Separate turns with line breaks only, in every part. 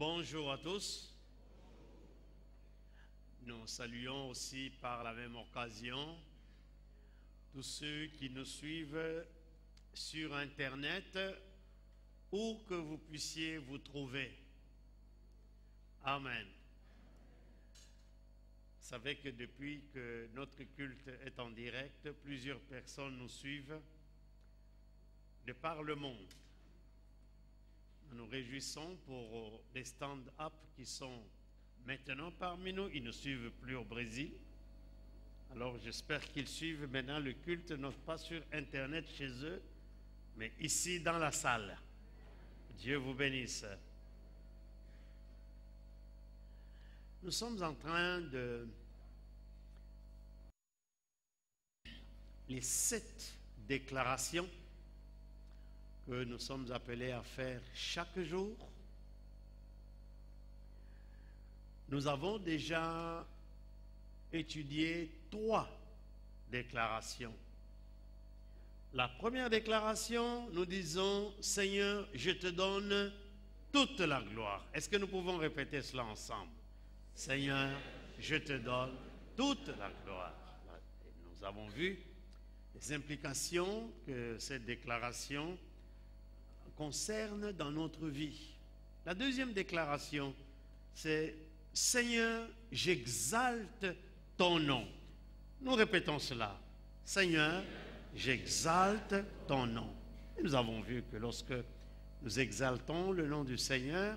Bonjour à tous. Nous saluons aussi par la même occasion tous ceux qui nous suivent sur Internet, où que vous puissiez vous trouver. Amen. Vous savez que depuis que notre culte est en direct, plusieurs personnes nous suivent de par le monde. Nous nous réjouissons pour les stand-up qui sont maintenant parmi nous. Ils ne suivent plus au Brésil. Alors j'espère qu'ils suivent maintenant le culte, non pas sur Internet chez eux, mais ici dans la salle. Dieu vous bénisse. Nous sommes en train de... les 7 déclarations que nous sommes appelés à faire chaque jour. Nous avons déjà étudié 3 déclarations. La première déclaration, nous disons, Seigneur, je te donne toute la gloire. Est-ce que nous pouvons répéter cela ensemble? Seigneur, je te donne toute la gloire. Nous avons vu les implications que cette déclaration concerne dans notre vie. La deuxième déclaration, c'est Seigneur, j'exalte ton nom. Nous répétons cela. Seigneur, j'exalte ton nom. Et nous avons vu que lorsque nous exaltons le nom du Seigneur,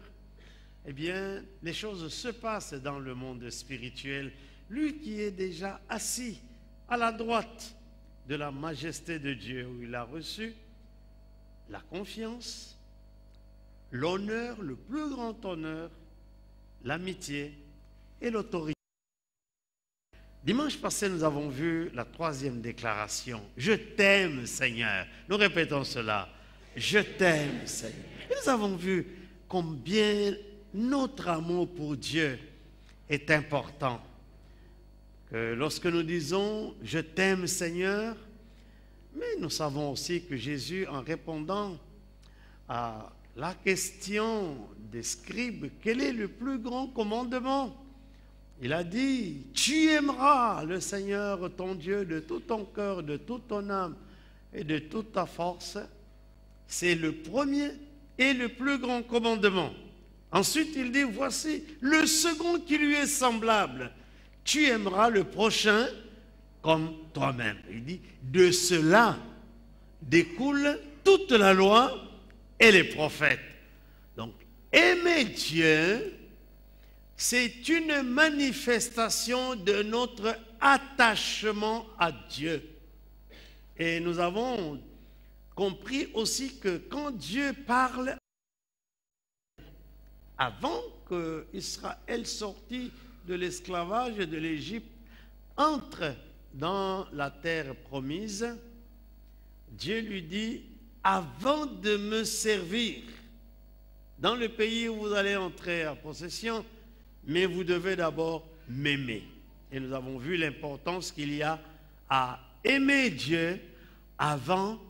eh bien, les choses se passent dans le monde spirituel. Lui qui est déjà assis à la droite de la majesté de Dieu, où il a reçu la confiance, l'honneur, le plus grand honneur, l'amitié et l'autorité. Dimanche passé, nous avons vu la 3e déclaration. Je t'aime, Seigneur. Nous répétons cela. Je t'aime, Seigneur. Et nous avons vu combien notre amour pour Dieu est important. Que lorsque nous disons « Je t'aime, Seigneur », mais nous savons aussi que Jésus, en répondant à la question des scribes, quel est le plus grand commandement? Il a dit, tu aimeras le Seigneur ton Dieu de tout ton cœur, de toute ton âme et de toute ta force. C'est le premier et le plus grand commandement. Ensuite, il dit, voici le second qui lui est semblable. Tu aimeras le prochain comme toi-même. Il dit, de cela découle toute la loi et les prophètes. Donc, aimer Dieu, c'est une manifestation de notre attachement à Dieu. Et nous avons compris aussi que quand Dieu parle, avant que Israël sortit de l'esclavage de l'Égypte, entre dans la terre promise, Dieu lui dit, avant de me servir, dans le pays où vous allez entrer en possession, mais vous devez d'abord m'aimer. Et nous avons vu l'importance qu'il y a à aimer Dieu avant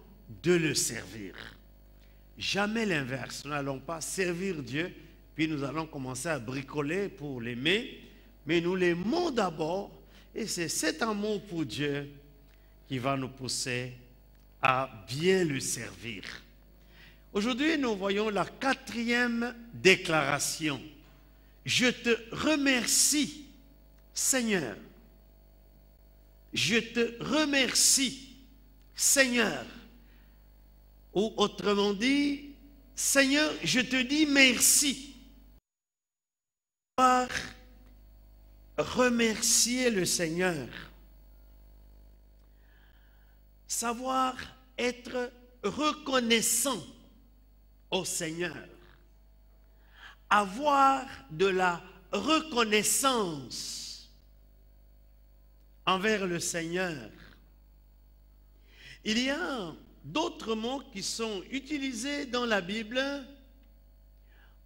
de le servir. Jamais l'inverse. Nous n'allons pas servir Dieu, puis nous allons commencer à bricoler pour l'aimer, mais nous l'aimons d'abord, et c'est cet amour pour Dieu qui va nous pousser à bien le servir. Aujourd'hui, nous voyons la 4e déclaration. Je te remercie, Seigneur. Je te remercie, Seigneur. Ou autrement dit, Seigneur, je te dis merci. Remercier le Seigneur. Savoir être reconnaissant au Seigneur. Avoir de la reconnaissance envers le Seigneur. Il y a d'autres mots qui sont utilisés dans la Bible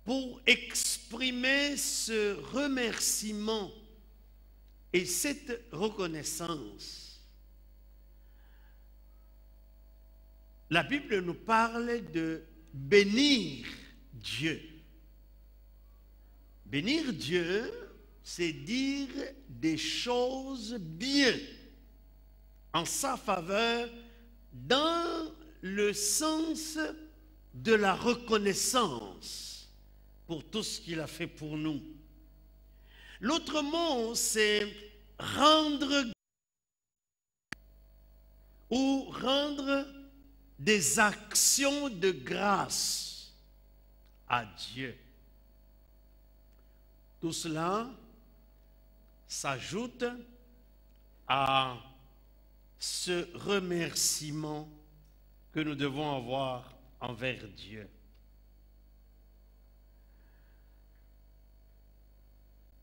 pour exprimer ce remerciement et cette reconnaissance. La Bible nous parle de bénir Dieu. Bénir Dieu, c'est dire des choses bien en sa faveur dans le sens de la reconnaissance pour tout ce qu'il a fait pour nous. L'autre mot, c'est rendre ou rendre des actions de grâce à Dieu. Tout cela s'ajoute à ce remerciement que nous devons avoir envers Dieu.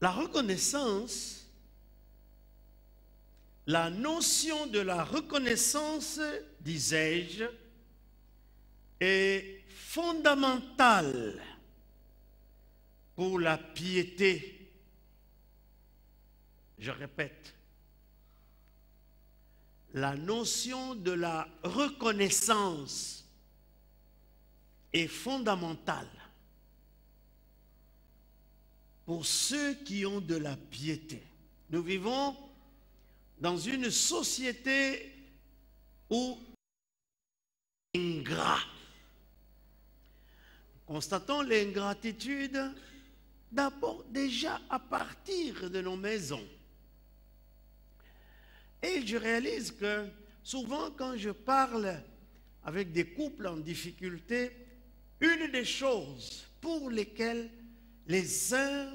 La reconnaissance, la notion de la reconnaissance, disais-je, est fondamentale pour la piété. Je répète, la notion de la reconnaissance est fondamentale pour ceux qui ont de la piété. Nous vivons dans une société où ingrat. Constatons l'ingratitude d'abord déjà à partir de nos maisons. Et je réalise que souvent quand je parle avec des couples en difficulté, une des choses pour lesquelles les uns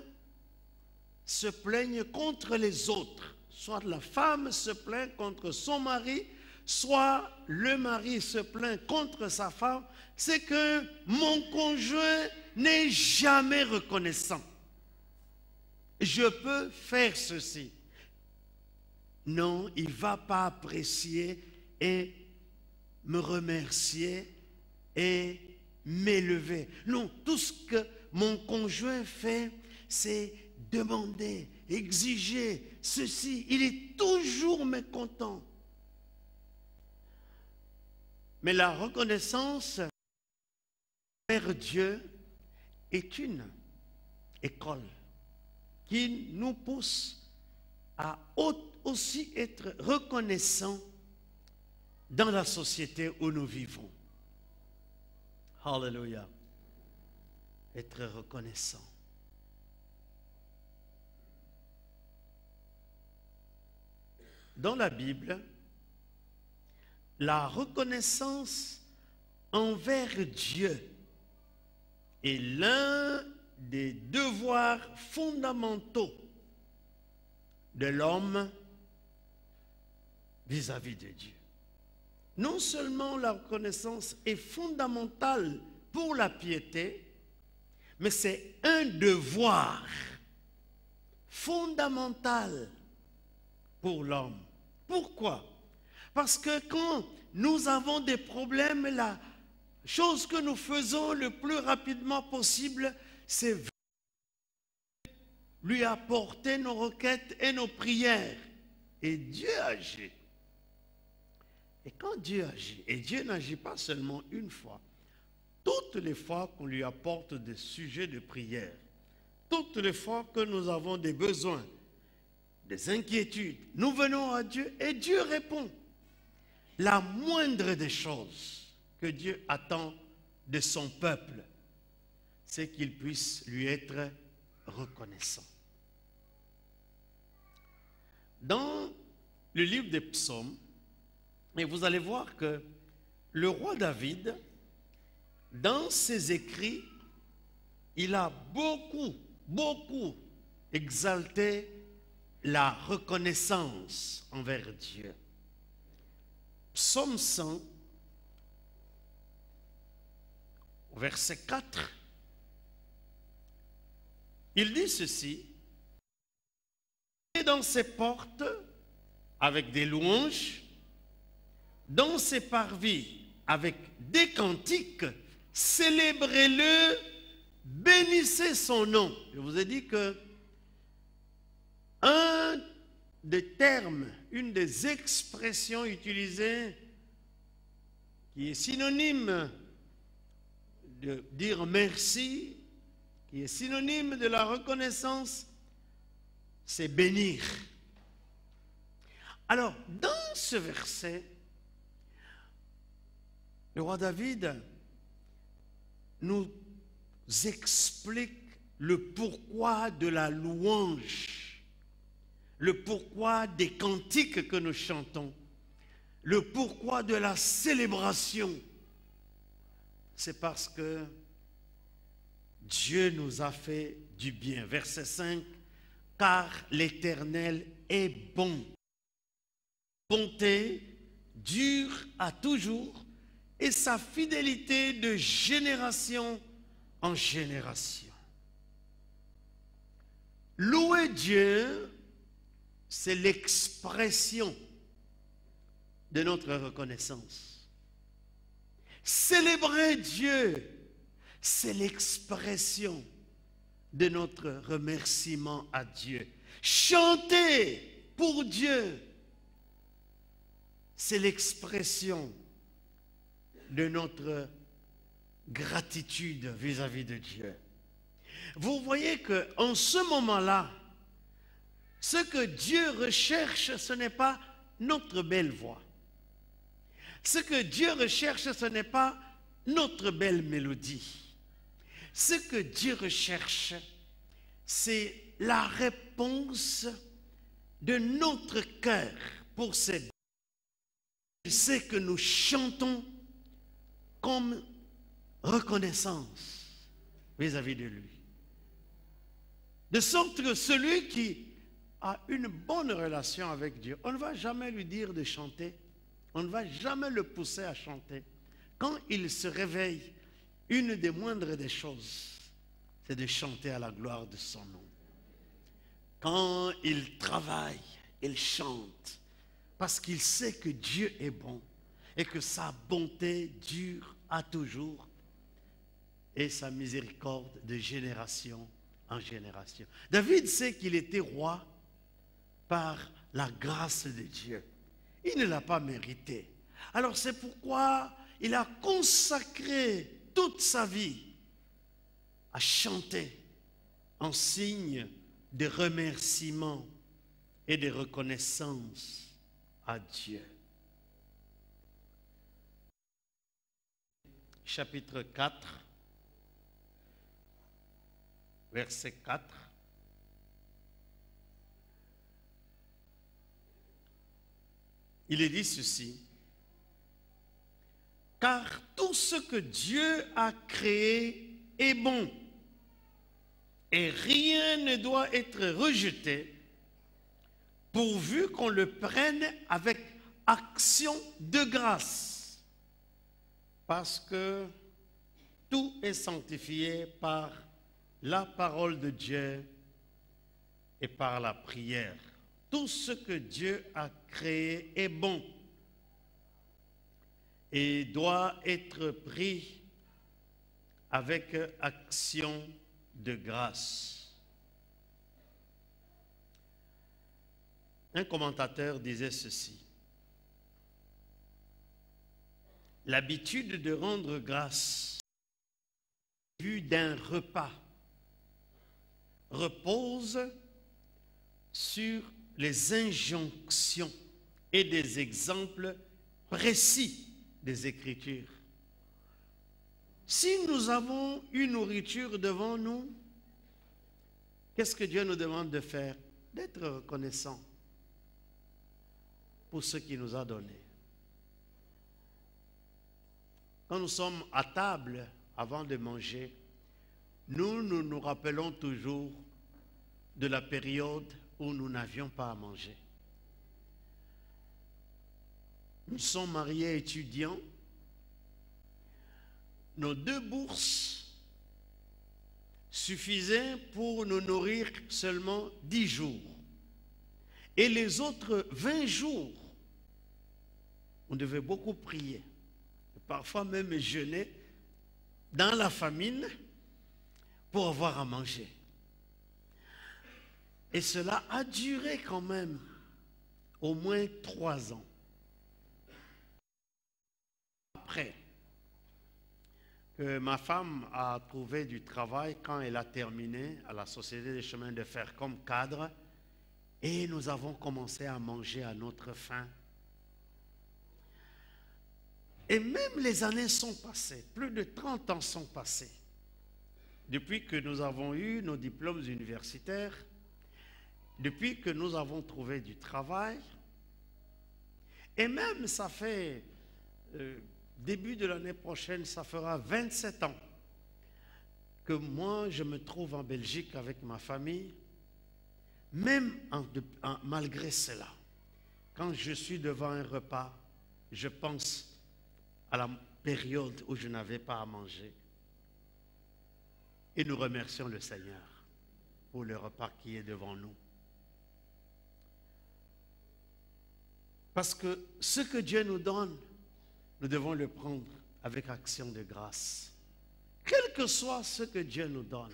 se plaignent contre les autres, soit la femme se plaint contre son mari, soit le mari se plaint contre sa femme, c'est que mon conjoint n'est jamais reconnaissant. Je peux faire ceci. Non, il ne va pas apprécier et me remercier et m'élever. Non, tout ce que mon conjoint fait, c'est demander, exiger ceci. Il est toujours mécontent. Mais la reconnaissance envers Dieu est une école qui nous pousse à aussi être reconnaissants dans la société où nous vivons. Alléluia. Être reconnaissant. Dans la Bible, la reconnaissance envers Dieu est l'un des devoirs fondamentaux de l'homme vis-à-vis de Dieu. Non seulement la reconnaissance est fondamentale pour la piété, mais c'est un devoir fondamental pour l'homme. Pourquoi? Parce que quand nous avons des problèmes, la chose que nous faisons le plus rapidement possible, c'est lui apporter nos requêtes et nos prières. Et Dieu agit. Et quand Dieu agit, et Dieu n'agit pas seulement une fois, toutes les fois qu'on lui apporte des sujets de prière, toutes les fois que nous avons des besoins, des inquiétudes, nous venons à Dieu et Dieu répond. La moindre des choses que Dieu attend de son peuple, c'est qu'il puisse lui être reconnaissant. Dans le livre des psaumes, et vous allez voir que le roi David, dans ses écrits, il a beaucoup exalté la reconnaissance envers Dieu. Psaume 100, verset 4, il dit ceci: « Dans ses portes avec des louanges, dans ses parvis avec des cantiques, célébrez-le, bénissez son nom. » Je vous ai dit que un des termes, une des expressions utilisées qui est synonyme de dire merci, qui est synonyme de la reconnaissance, c'est bénir. Alors, dans ce verset, le roi David nous explique le pourquoi de la louange, le pourquoi des cantiques que nous chantons, le pourquoi de la célébration. C'est parce que Dieu nous a fait du bien. Verset 5, car l'Éternel est bon. Bonté dure à toujours et sa fidélité de génération en génération. Louer Dieu, c'est l'expression de notre reconnaissance. Célébrer Dieu, c'est l'expression de notre remerciement à Dieu. Chanter pour Dieu, c'est l'expression de notre gratitude vis-à-vis de Dieu. Vous voyez qu'en ce moment-là, ce que Dieu recherche, ce n'est pas notre belle voix. Ce que Dieu recherche, ce n'est pas notre belle mélodie. Ce que Dieu recherche, c'est la réponse de notre cœur pour cette. C'est que nous chantons comme reconnaissance vis-à-vis de lui. De sorte que celui qui a une bonne relation avec Dieu, on ne va jamais lui dire de chanter, on ne va jamais le pousser à chanter. Quand il se réveille, une des moindres des choses, c'est de chanter à la gloire de son nom. Quand il travaille, il chante, parce qu'il sait que Dieu est bon et que sa bonté dure à toujours et sa miséricorde de génération en génération. David sait qu'il était roi par la grâce de Dieu. Il ne l'a pas mérité. Alors c'est pourquoi il a consacré toute sa vie à chanter en signe de remerciement et de reconnaissance à Dieu. Chapitre 4, verset 4. Il est dit ceci: car tout ce que Dieu a créé est bon, et rien ne doit être rejeté, pourvu qu'on le prenne avec action de grâce, parce que tout est sanctifié par la parole de Dieu et par la prière. Tout ce que Dieu a créé est bon et doit être pris avec action de grâce. Un commentateur disait ceci: l'habitude de rendre grâce au début d'un repas repose sur les injonctions et des exemples précis des Écritures. Si nous avons une nourriture devant nous, qu'est-ce que Dieu nous demande de faire? D'être reconnaissant pour ce qu'il nous a donné. Quand nous sommes à table avant de manger, nous nous rappelons toujours de la période où nous n'avions pas à manger. Nous sommes mariés étudiants. Nos 2 bourses suffisaient pour nous nourrir seulement 10 jours. Et les autres 20 jours, on devait beaucoup prier. Parfois même jeûner dans la famine pour avoir à manger. Et cela a duré quand même au moins 3 ans. Après que ma femme a trouvé du travail quand elle a terminé à la Société des chemins de fer comme cadre et nous avons commencé à manger à notre faim. Et même les années sont passées, plus de 30 ans sont passés depuis que nous avons eu nos diplômes universitaires, depuis que nous avons trouvé du travail. Et même ça fait, début de l'année prochaine, ça fera 27 ans que moi je me trouve en Belgique avec ma famille. Même malgré cela, quand je suis devant un repas, je pense à la période où je n'avais pas à manger. Et nous remercions le Seigneur pour le repas qui est devant nous. Parce que ce que Dieu nous donne, nous devons le prendre avec action de grâce. Quel que soit ce que Dieu nous donne,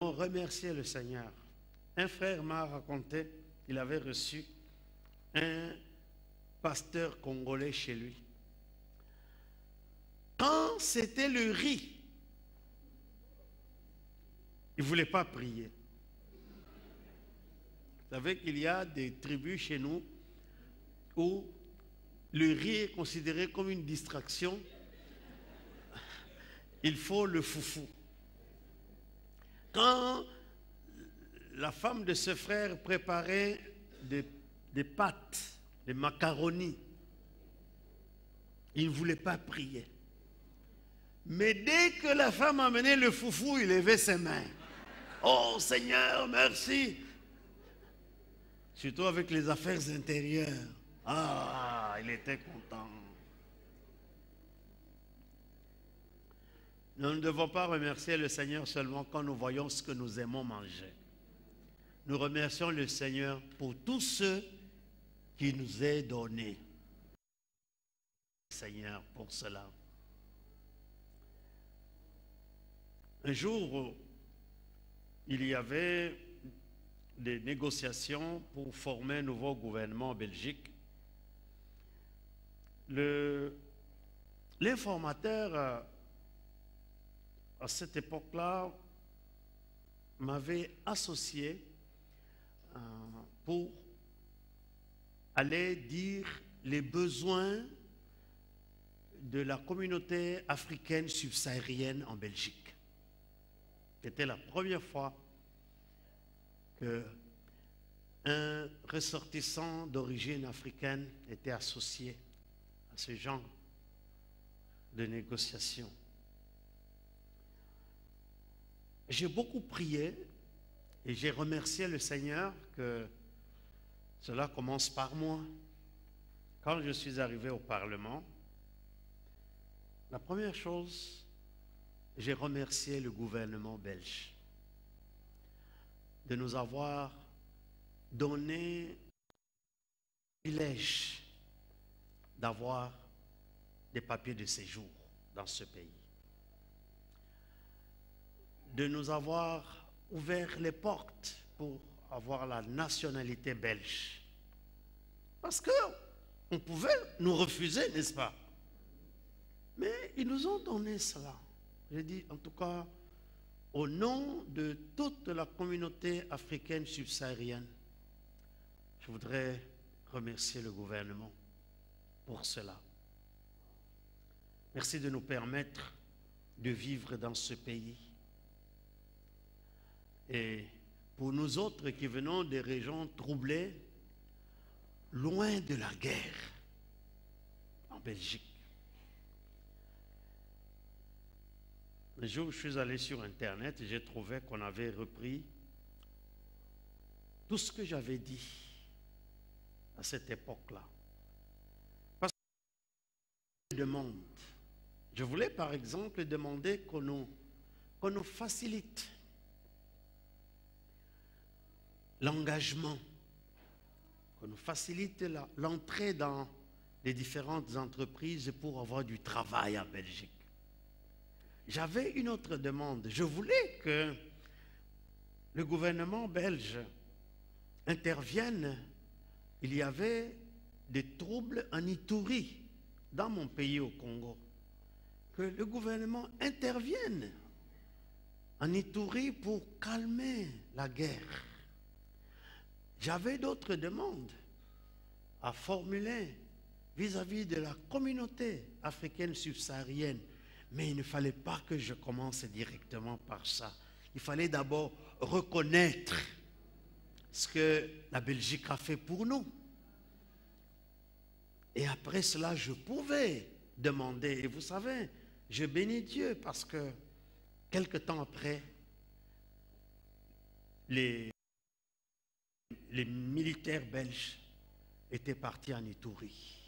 on remercie le Seigneur. Un frère m'a raconté qu'il avait reçu un pasteur congolais chez lui. Quand c'était le riz, il ne voulait pas prier. Vous savez qu'il y a des tribus chez nous où le riz est considéré comme une distraction. Il faut le foufou. Quand la femme de ce frère préparait des pâtes, des macaronis, il ne voulait pas prier. Mais dès que la femme amenait le foufou, il levait ses mains. Oh Seigneur, merci. Surtout avec les affaires intérieures. Ah, il était content. Nous ne devons pas remercier le Seigneur seulement quand nous voyons ce que nous aimons manger. Nous remercions le Seigneur pour tout ce qui nous est donné. Seigneur, pour cela. Un jour, il y avait des négociations pour former un nouveau gouvernement en Belgique. L'informateur, à cette époque-là, m'avait associé pour aller dire les besoins de la communauté africaine subsaharienne en Belgique. C'était la première fois qu'un ressortissant d'origine africaine était associé à ce genre de négociations. J'ai beaucoup prié et j'ai remercié le Seigneur que cela commence par moi. Quand je suis arrivé au Parlement, la première chose, j'ai remercié le gouvernement belge de nous avoir donné le privilège d'avoir des papiers de séjour dans ce pays. De nous avoir ouvert les portes pour avoir la nationalité belge. Parce qu'on pouvait nous refuser, n'est-ce pas? Mais ils nous ont donné cela. J'ai dit, en tout cas, au nom de toute la communauté africaine subsaharienne, je voudrais remercier le gouvernement pour cela. Merci de nous permettre de vivre dans ce pays. Et pour nous autres qui venons des régions troublées, loin de la guerre, en Belgique. Le jour où je suis allé sur Internet, j'ai trouvé qu'on avait repris tout ce que j'avais dit à cette époque-là. Parce que je voulais par exemple demander qu'on nous facilite l'engagement, qu'on nous facilite l'entrée dans les différentes entreprises pour avoir du travail en Belgique. J'avais une autre demande. Je voulais que le gouvernement belge intervienne. Il y avait des troubles en Ituri, dans mon pays au Congo. que le gouvernement intervienne en Ituri pour calmer la guerre. J'avais d'autres demandes à formuler vis-à-vis de la communauté africaine subsaharienne, mais il ne fallait pas que je commence directement par ça. Il fallait d'abord reconnaître ce que la Belgique a fait pour nous. Et après cela, je pouvais demander. Et vous savez, je bénis Dieu parce que quelque temps après, les militaires belges étaient partis en Ituri.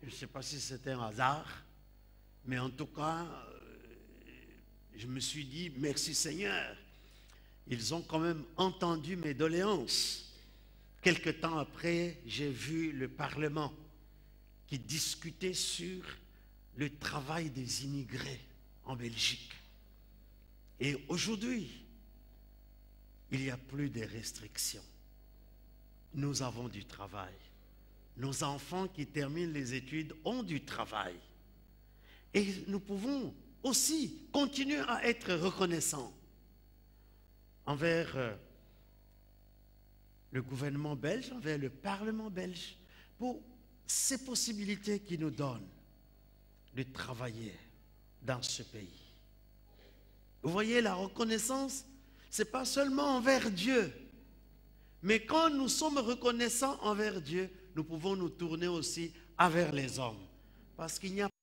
Je ne sais pas si c'était un hasard, mais en tout cas, je me suis dit, merci Seigneur. Ils ont quand même entendu mes doléances. Quelque temps après, j'ai vu le Parlement qui discutait sur le travail des immigrés en Belgique. Et aujourd'hui, il n'y a plus de restrictions. Nous avons du travail. Nos enfants qui terminent les études ont du travail. Et nous pouvons aussi continuer à être reconnaissants envers le gouvernement belge, envers le Parlement belge, pour ces possibilités qu'ils nous donnent de travailler dans ce pays. Vous voyez, la reconnaissance, ce n'est pas seulement envers Dieu, mais quand nous sommes reconnaissants envers Dieu, nous pouvons nous tourner aussi envers les hommes. Parce qu'il n'y a pas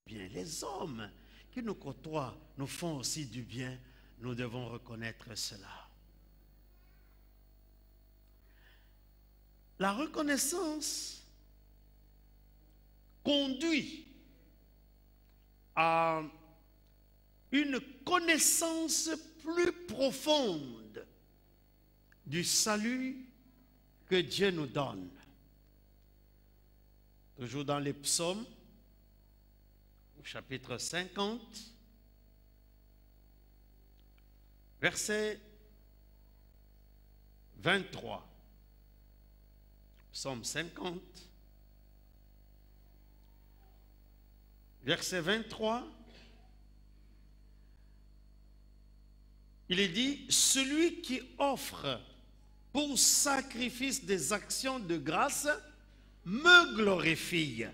de bien. Les hommes qui nous côtoient nous font aussi du bien. Nous devons reconnaître cela. La reconnaissance conduit à une connaissance plus profonde du salut que Dieu nous donne. Toujours dans les psaumes, au chapitre 50, verset 23. Psaume 50, verset 23. Il est dit, celui qui offre pour sacrifice des actions de grâce me glorifie.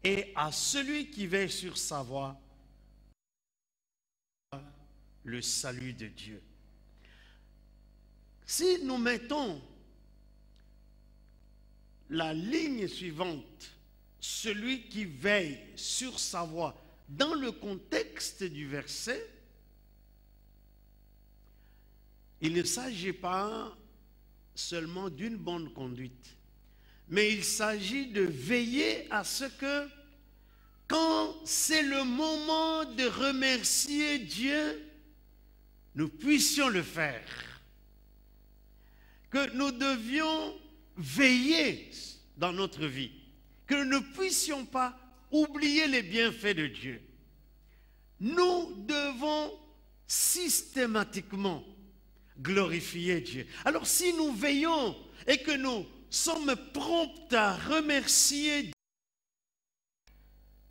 Et à celui qui veille sur sa voie, le salut de Dieu. Si nous mettons la ligne suivante, celui qui veille sur sa voie, dans le contexte du verset, il ne s'agit pas seulement d'une bonne conduite, mais il s'agit de veiller à ce que, quand c'est le moment de remercier Dieu, nous puissions le faire. Que nous devions veiller dans notre vie, que nous ne puissions pas oublier les bienfaits de Dieu. Nous devons systématiquement glorifier Dieu. Alors si nous veillons et que nous sommes prompts à remercier Dieu,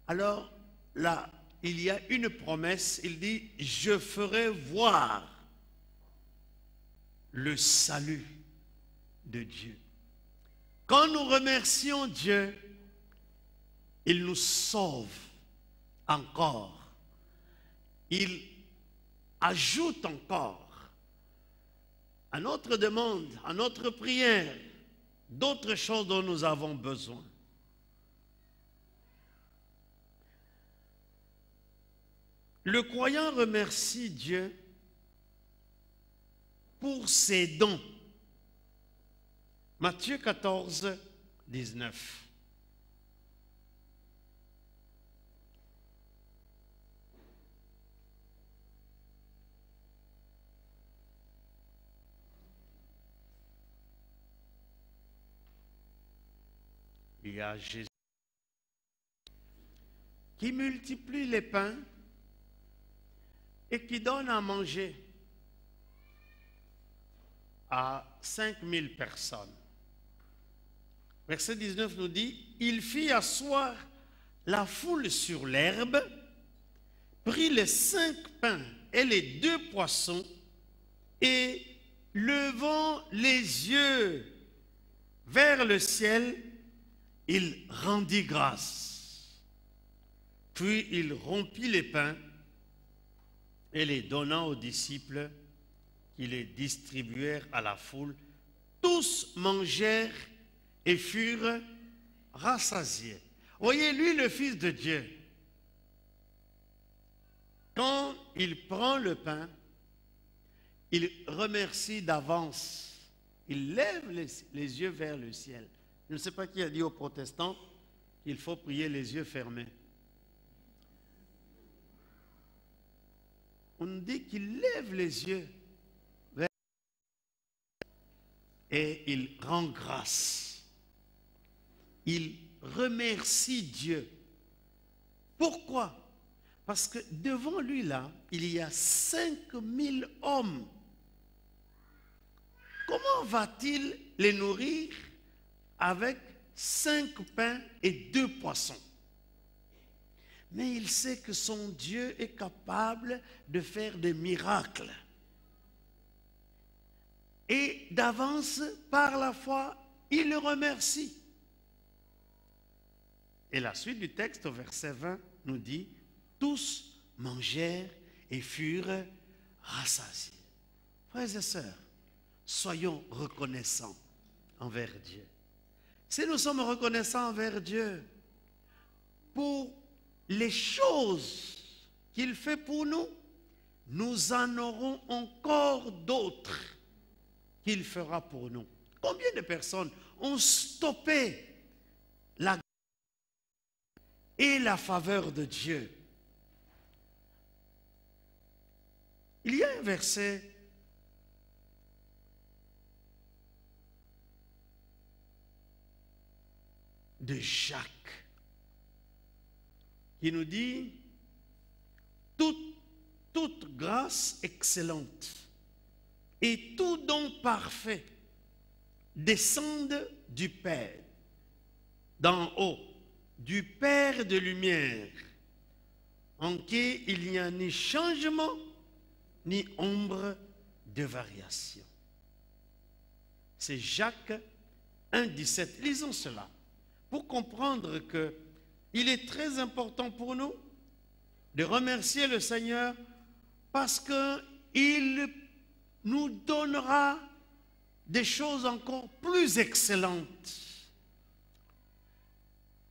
alors là, il y a une promesse, il dit, je ferai voir le salut de Dieu. Quand nous remercions Dieu, il nous sauve encore. Il ajoute encore à notre demande, à notre prière, d'autres choses dont nous avons besoin. Le croyant remercie Dieu pour ses dons. Matthieu 14, 19. Il y a Jésus qui multiplie les pains et qui donne à manger à 5000 personnes. Verset 19 nous dit, il fit asseoir la foule sur l'herbe, prit les 5 pains et les 2 poissons, et levant les yeux vers le ciel, il rendit grâce. Puis il rompit les pains et les donnant aux disciples, qui les distribuèrent à la foule. Tous mangèrent et furent rassasiés. Voyez, lui, le Fils de Dieu, quand il prend le pain, il remercie d'avance. Il lève les yeux vers le ciel. Je ne sais pas qui a dit aux protestants qu'il faut prier les yeux fermés. On nous dit qu'il lève les yeux vers et il rend grâce. Il remercie Dieu. Pourquoi? Parce que devant lui là, il y a 5000 hommes. Comment va-t-il les nourrir avec 5 pains et 2 poissons? Mais il sait que son Dieu est capable de faire des miracles. Et d'avance, par la foi, il le remercie. Et la suite du texte, au verset 20, nous dit: tous mangèrent et furent rassasiés. Frères et sœurs, soyons reconnaissants envers Dieu. Si nous sommes reconnaissants envers Dieu pour les choses qu'il fait pour nous, nous en aurons encore d'autres qu'il fera pour nous. Combien de personnes ont stoppé la grâce et la faveur de Dieu? Il y a un verset de Jacques qui nous dit: toute grâce excellente et tout don parfait descendent du Père d'en haut, du Père de lumière, en qui il n'y a ni changement ni ombre de variation. C'est Jacques 1,17. Lisons cela pour comprendre que il est très important pour nous de remercier le Seigneur parce qu'il nous donnera des choses encore plus excellentes.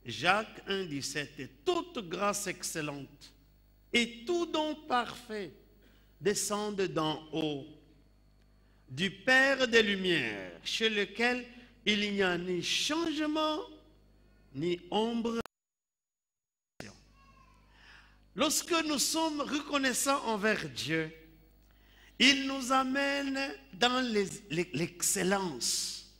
Jacques 1,17. Et toute grâce excellente et tout don parfait descendent d'en haut, du Père des Lumières, chez lequel il n'y a ni changement ni ombre. Lorsque nous sommes reconnaissants envers Dieu, il nous amène dans l'excellence.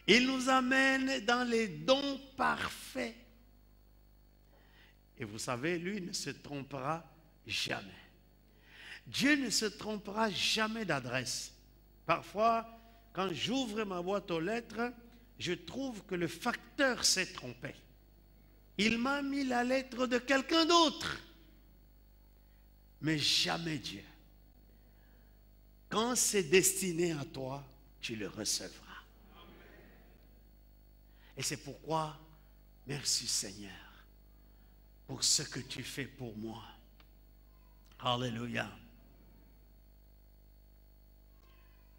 Il nous amène dans les dons parfaits. Et vous savez, lui ne se trompera jamais. Dieu ne se trompera jamais d'adresse. Parfois, quand j'ouvre ma boîte aux lettres, je trouve que le facteur s'est trompé. Il m'a mis la lettre de quelqu'un d'autre. Mais jamais Dieu. Quand c'est destiné à toi, tu le recevras. Et c'est pourquoi, merci Seigneur, pour ce que tu fais pour moi. Alléluia.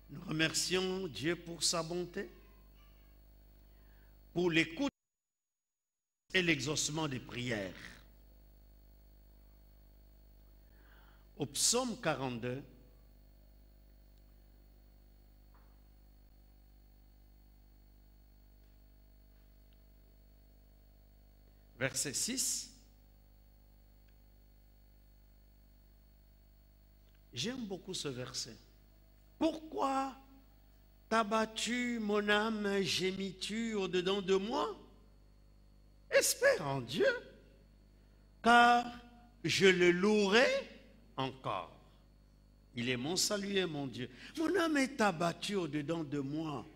Nous remercions Dieu pour sa bonté, pour l'écoute et l'exaucement des prières. Au psaume 42, verset 6, j'aime beaucoup ce verset. Pourquoi t'as battu mon âme, gémis-tu au-dedans de moi? Espère en Dieu, car je le louerai encore. Il est mon salut et mon Dieu. Mon âme est abattue au-dedans de moi.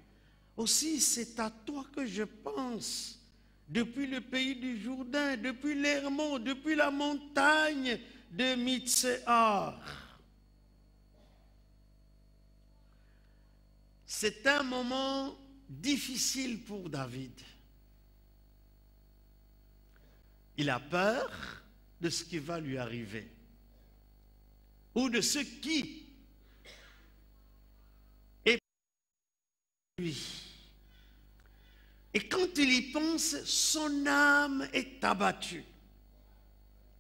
Aussi, c'est à toi que je pense. depuis le pays du Jourdain, depuis l'Hermon, depuis la montagne de Mitséar. C'est un moment difficile pour David. Il a peur de ce qui va lui arriver, ou de ce qui est lui. Et quand il y pense, son âme est abattue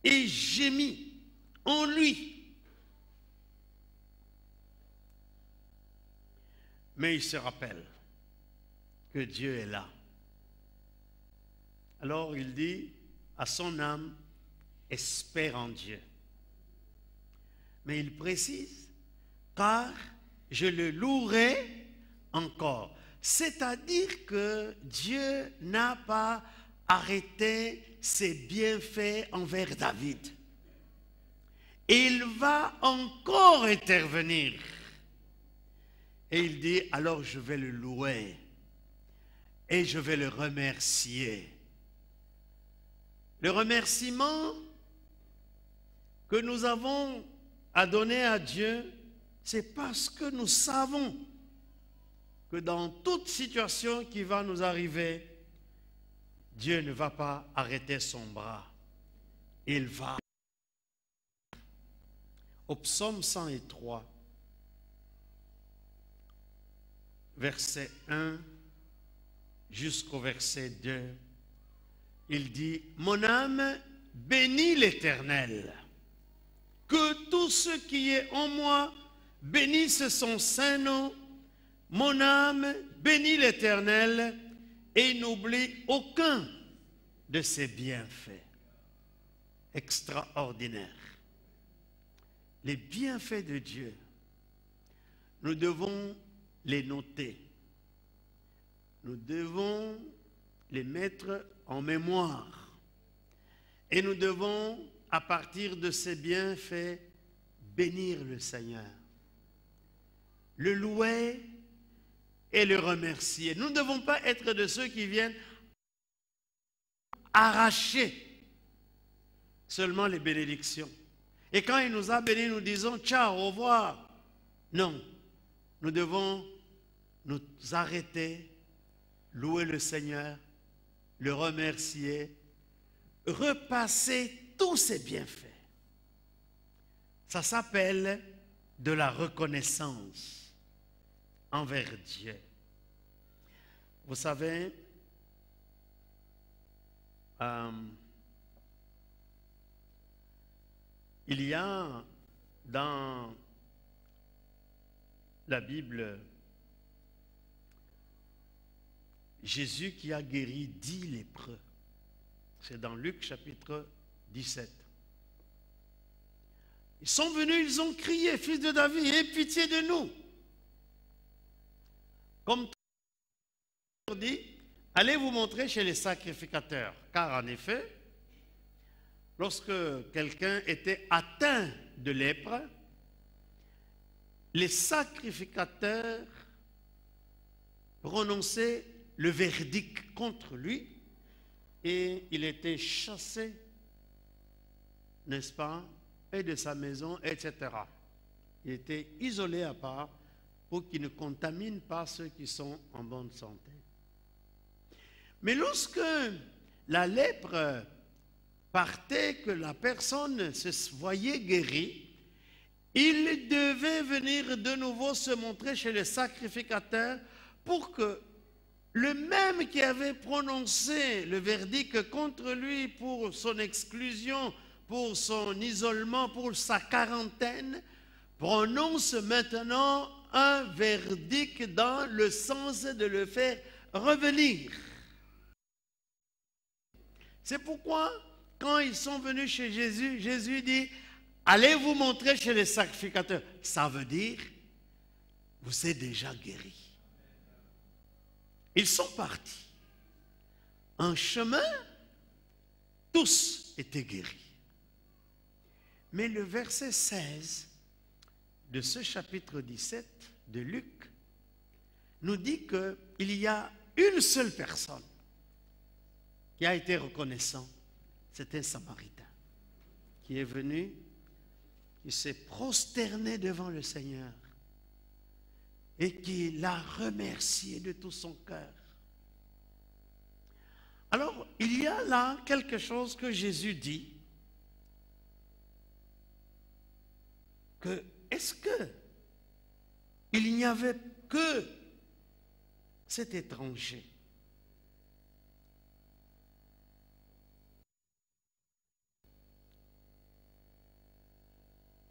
et gémit en lui. Mais il se rappelle que Dieu est là. Alors il dit à son âme, espère en Dieu. Mais il précise, car je le louerai encore. C'est-à-dire que Dieu n'a pas arrêté ses bienfaits envers David. Il va encore intervenir. Et il dit, alors je vais le louer et je vais le remercier. Le remerciement que nous avons à donner à Dieu, c'est parce que nous savons que dans toute situation qui va nous arriver, Dieu ne va pas arrêter son bras. Il va. Au psaume 103, verset 1 jusqu'au verset 2, il dit, mon âme bénit l'Éternel. Que tout ce qui est en moi bénisse son saint nom. Mon âme bénit l'Éternel et n'oublie aucun de ses bienfaits. Extraordinaire. Les bienfaits de Dieu, nous devons les noter. Nous devons les mettre en mémoire. Et nous devons, à partir de ces bienfaits, bénir le Seigneur, le louer et le remercier. Nous ne devons pas être de ceux qui viennent arracher seulement les bénédictions. Et quand il nous a bénis, nous disons ciao, au revoir. Non, nous devons nous arrêter, louer le Seigneur, le remercier, repasser tous ses bienfaits. Ça s'appelle de la reconnaissance envers Dieu. Vous savez, il y a dans la Bible Jésus qui a guéri 10 lépreux. C'est dans Luc chapitre 17. Ils sont venus, ils ont crié, fils de David, aie pitié de nous. Comme on dit, allez vous montrer chez les sacrificateurs. Car en effet, lorsque quelqu'un était atteint de lèpre, les sacrificateurs prononçaient le verdict contre lui et il était chassé, n'est-ce pas, et de sa maison, etc. Il était isolé à part pour qu'il ne contamine pas ceux qui sont en bonne santé. Mais lorsque la lèpre partait, que la personne se voyait guérie, il devait venir de nouveau se montrer chez le sacrificateur pour que le même qui avait prononcé le verdict contre lui pour son exclusion, pour son isolement, pour sa quarantaine, prononce maintenant un verdict dans le sens de le faire revenir. C'est pourquoi, quand ils sont venus chez Jésus, Jésus dit, allez vous montrer chez les sacrificateurs. Ça veut dire, vous êtes déjà guéris. Ils sont partis. En chemin, tous étaient guéris. Mais le verset 16 de ce chapitre 17 de Luc nous dit qu'il y a une seule personne qui a été reconnaissant, c'est un Samaritain qui est venu, qui s'est prosterné devant le Seigneur et qui l'a remercié de tout son cœur. Alors, il y a là quelque chose que Jésus dit, que est-ce que il n'y avait que cet étranger?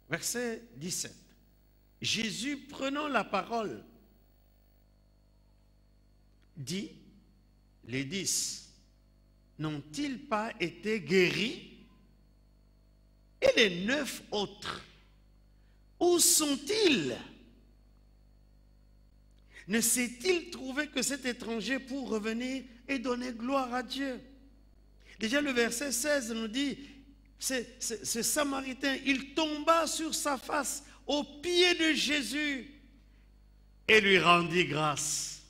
Verset 17. Jésus, prenant la parole, dit, les 10 n'ont-ils pas été guéris? Et les 9 autres, où sont-ils? Ne s'est-il trouvé que cet étranger pour revenir et donner gloire à Dieu? Déjà le verset 16 nous dit, ce Samaritain, il tomba sur sa face aux pieds de Jésus et lui rendit grâce.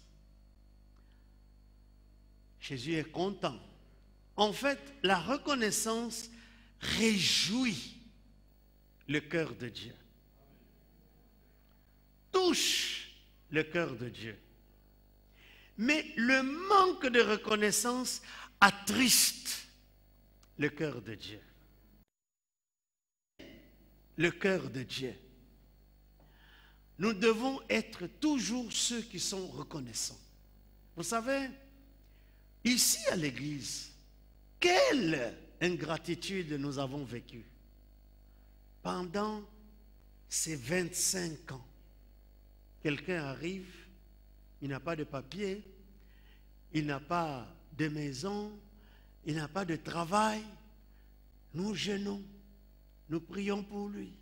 Jésus est content. En fait, la reconnaissance réjouit le cœur de Dieu. Touche le cœur de Dieu. Mais le manque de reconnaissance attriste le cœur de Dieu. Le cœur de Dieu. Nous devons être toujours ceux qui sont reconnaissants. Vous savez, ici à l'église, quelle ingratitude nous avons vécue pendant ces 25 ans. Quelqu'un arrive, il n'a pas de papier, il n'a pas de maison, il n'a pas de travail. Nous jeûnons, nous prions pour lui.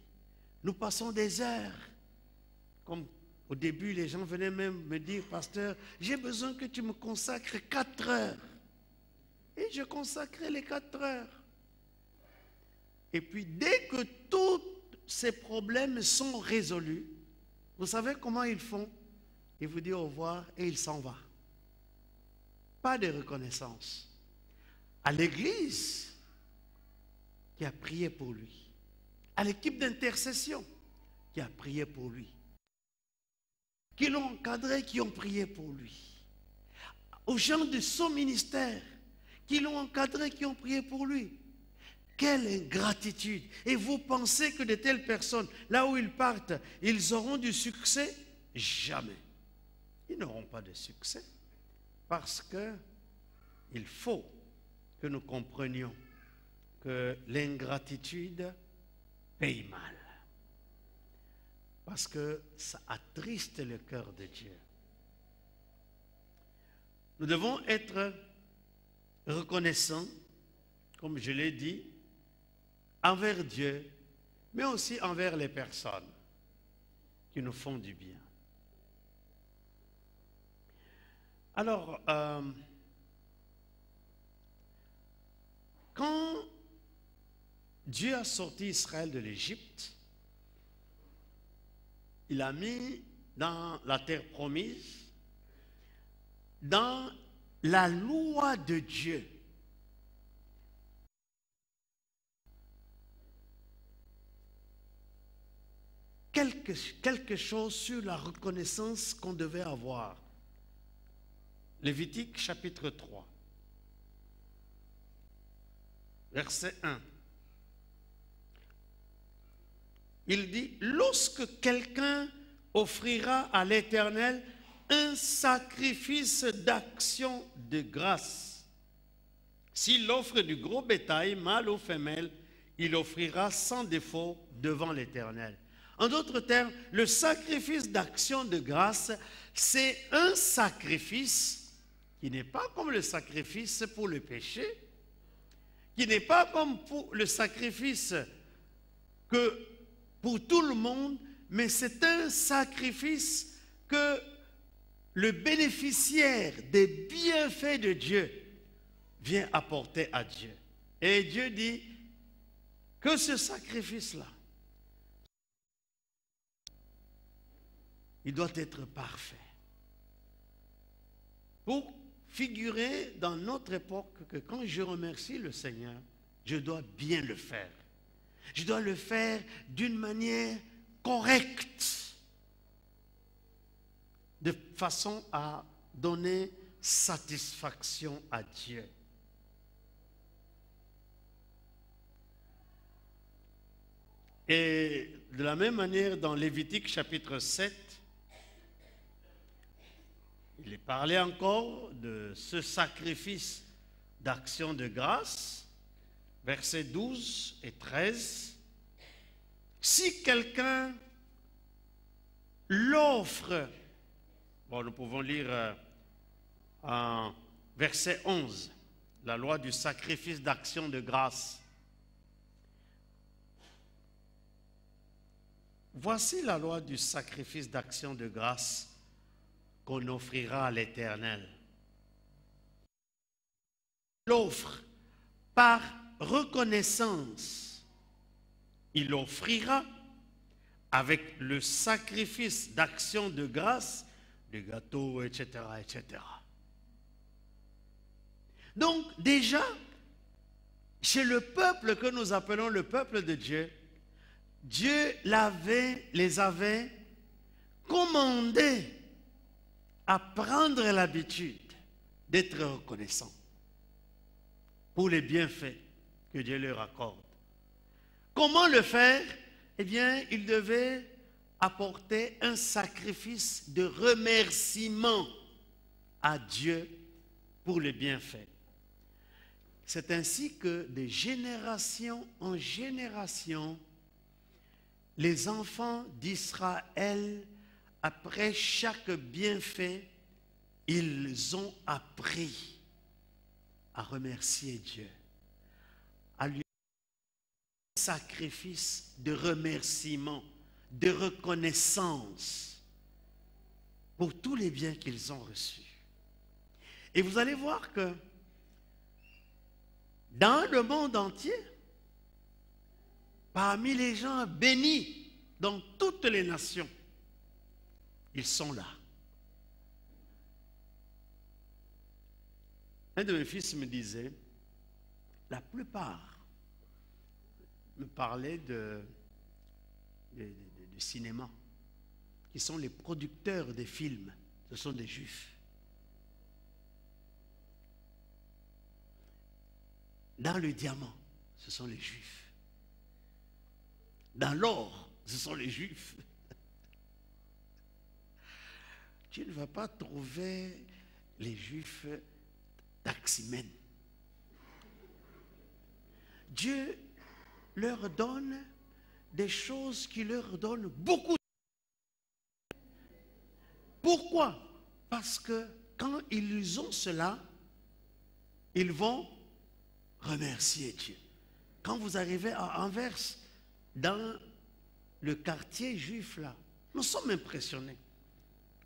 Nous passons des heures. Comme au début, les gens venaient même me dire, pasteur, j'ai besoin que tu me consacres 4 heures. Et je consacrais les 4 heures. Et puis, dès que tous ces problèmes sont résolus, vous savez comment ils font? Ils vous disent au revoir et ils s'en vont. Pas de reconnaissance. À l'église qui a prié pour lui. À l'équipe d'intercession qui a prié pour lui. Qui l'ont encadré, qui ont prié pour lui. Aux gens de son ministère qui l'ont encadré, qui ont prié pour lui. Quelle ingratitude! Et vous pensez que de telles personnes, là où ils partent, ils auront du succès? Jamais. Ils n'auront pas de succès. Parce que il faut que nous comprenions que l'ingratitude paye mal. Parce que ça attriste le cœur de Dieu. Nous devons être reconnaissants, comme je l'ai dit, envers Dieu, mais aussi envers les personnes qui nous font du bien. Alors, quand Dieu a sorti Israël de l'Égypte, il a mis dans la terre promise, dans la loi de Dieu, quelque chose sur la reconnaissance qu'on devait avoir. Lévitique chapitre 3, verset 1. Il dit, lorsque quelqu'un offrira à l'Éternel un sacrifice d'action de grâce, s'il offre du gros bétail, mâle ou femelle, il offrira sans défaut devant l'Éternel. En d'autres termes, le sacrifice d'action de grâce, c'est un sacrifice qui n'est pas comme le sacrifice pour le péché, qui n'est pas comme pour le sacrifice que pour tout le monde, mais c'est un sacrifice que le bénéficiaire des bienfaits de Dieu vient apporter à Dieu. Et Dieu dit que ce sacrifice-là, il doit être parfait. Pour figurer dans notre époque que quand je remercie le Seigneur, je dois bien le faire. Je dois le faire d'une manière correcte, de façon à donner satisfaction à Dieu. Et de la même manière, dans Lévitique chapitre 7, il est parlé encore de ce sacrifice d'action de grâce, versets 12 et 13. Si quelqu'un l'offre, bon, nous pouvons lire en verset 11, la loi du sacrifice d'action de grâce. Voici la loi du sacrifice d'action de grâce qu'on offrira à l'Éternel. L'offre par reconnaissance. Il offrira avec le sacrifice d'action de grâce, des gâteaux, etc., etc. Donc déjà, chez le peuple que nous appelons le peuple de Dieu, Dieu les avait commandés à prendre l'habitude d'être reconnaissants pour les bienfaits que Dieu leur accorde. Comment le faire? Eh bien, ils devaient apporter un sacrifice de remerciement à Dieu pour les bienfaits. C'est ainsi que de génération en génération, les enfants d'Israël, après chaque bienfait, ils ont appris à remercier Dieu, à lui faire un sacrifice de remerciement, de reconnaissance pour tous les biens qu'ils ont reçus. Et vous allez voir que dans le monde entier, parmi les gens bénis dans toutes les nations, ils sont là. Un de mes fils me disait, la plupart me parlaient du cinéma, qui sont les producteurs des films, ce sont des juifs. Dans le diamant, ce sont les juifs. Dans l'or, ce sont les juifs. Tu ne vas pas trouver les juifs taximènes. Dieu leur donne des choses qui leur donnent beaucoup. Pourquoi? Parce que quand ils ont cela, ils vont remercier Dieu. Quand vous arrivez à Anvers, dans le quartier juif là, nous sommes impressionnés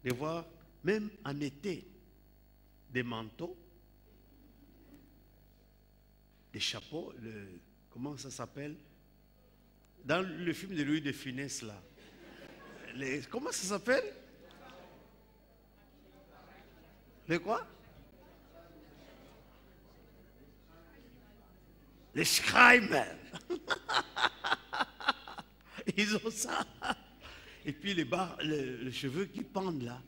de voir, même en été, des manteaux, des chapeaux, comment ça s'appelle? Dans le film de Louis de Funès là, comment ça s'appelle? Les quoi? Les Schreiber. Ils ont ça. Et puis les cheveux qui pendent là.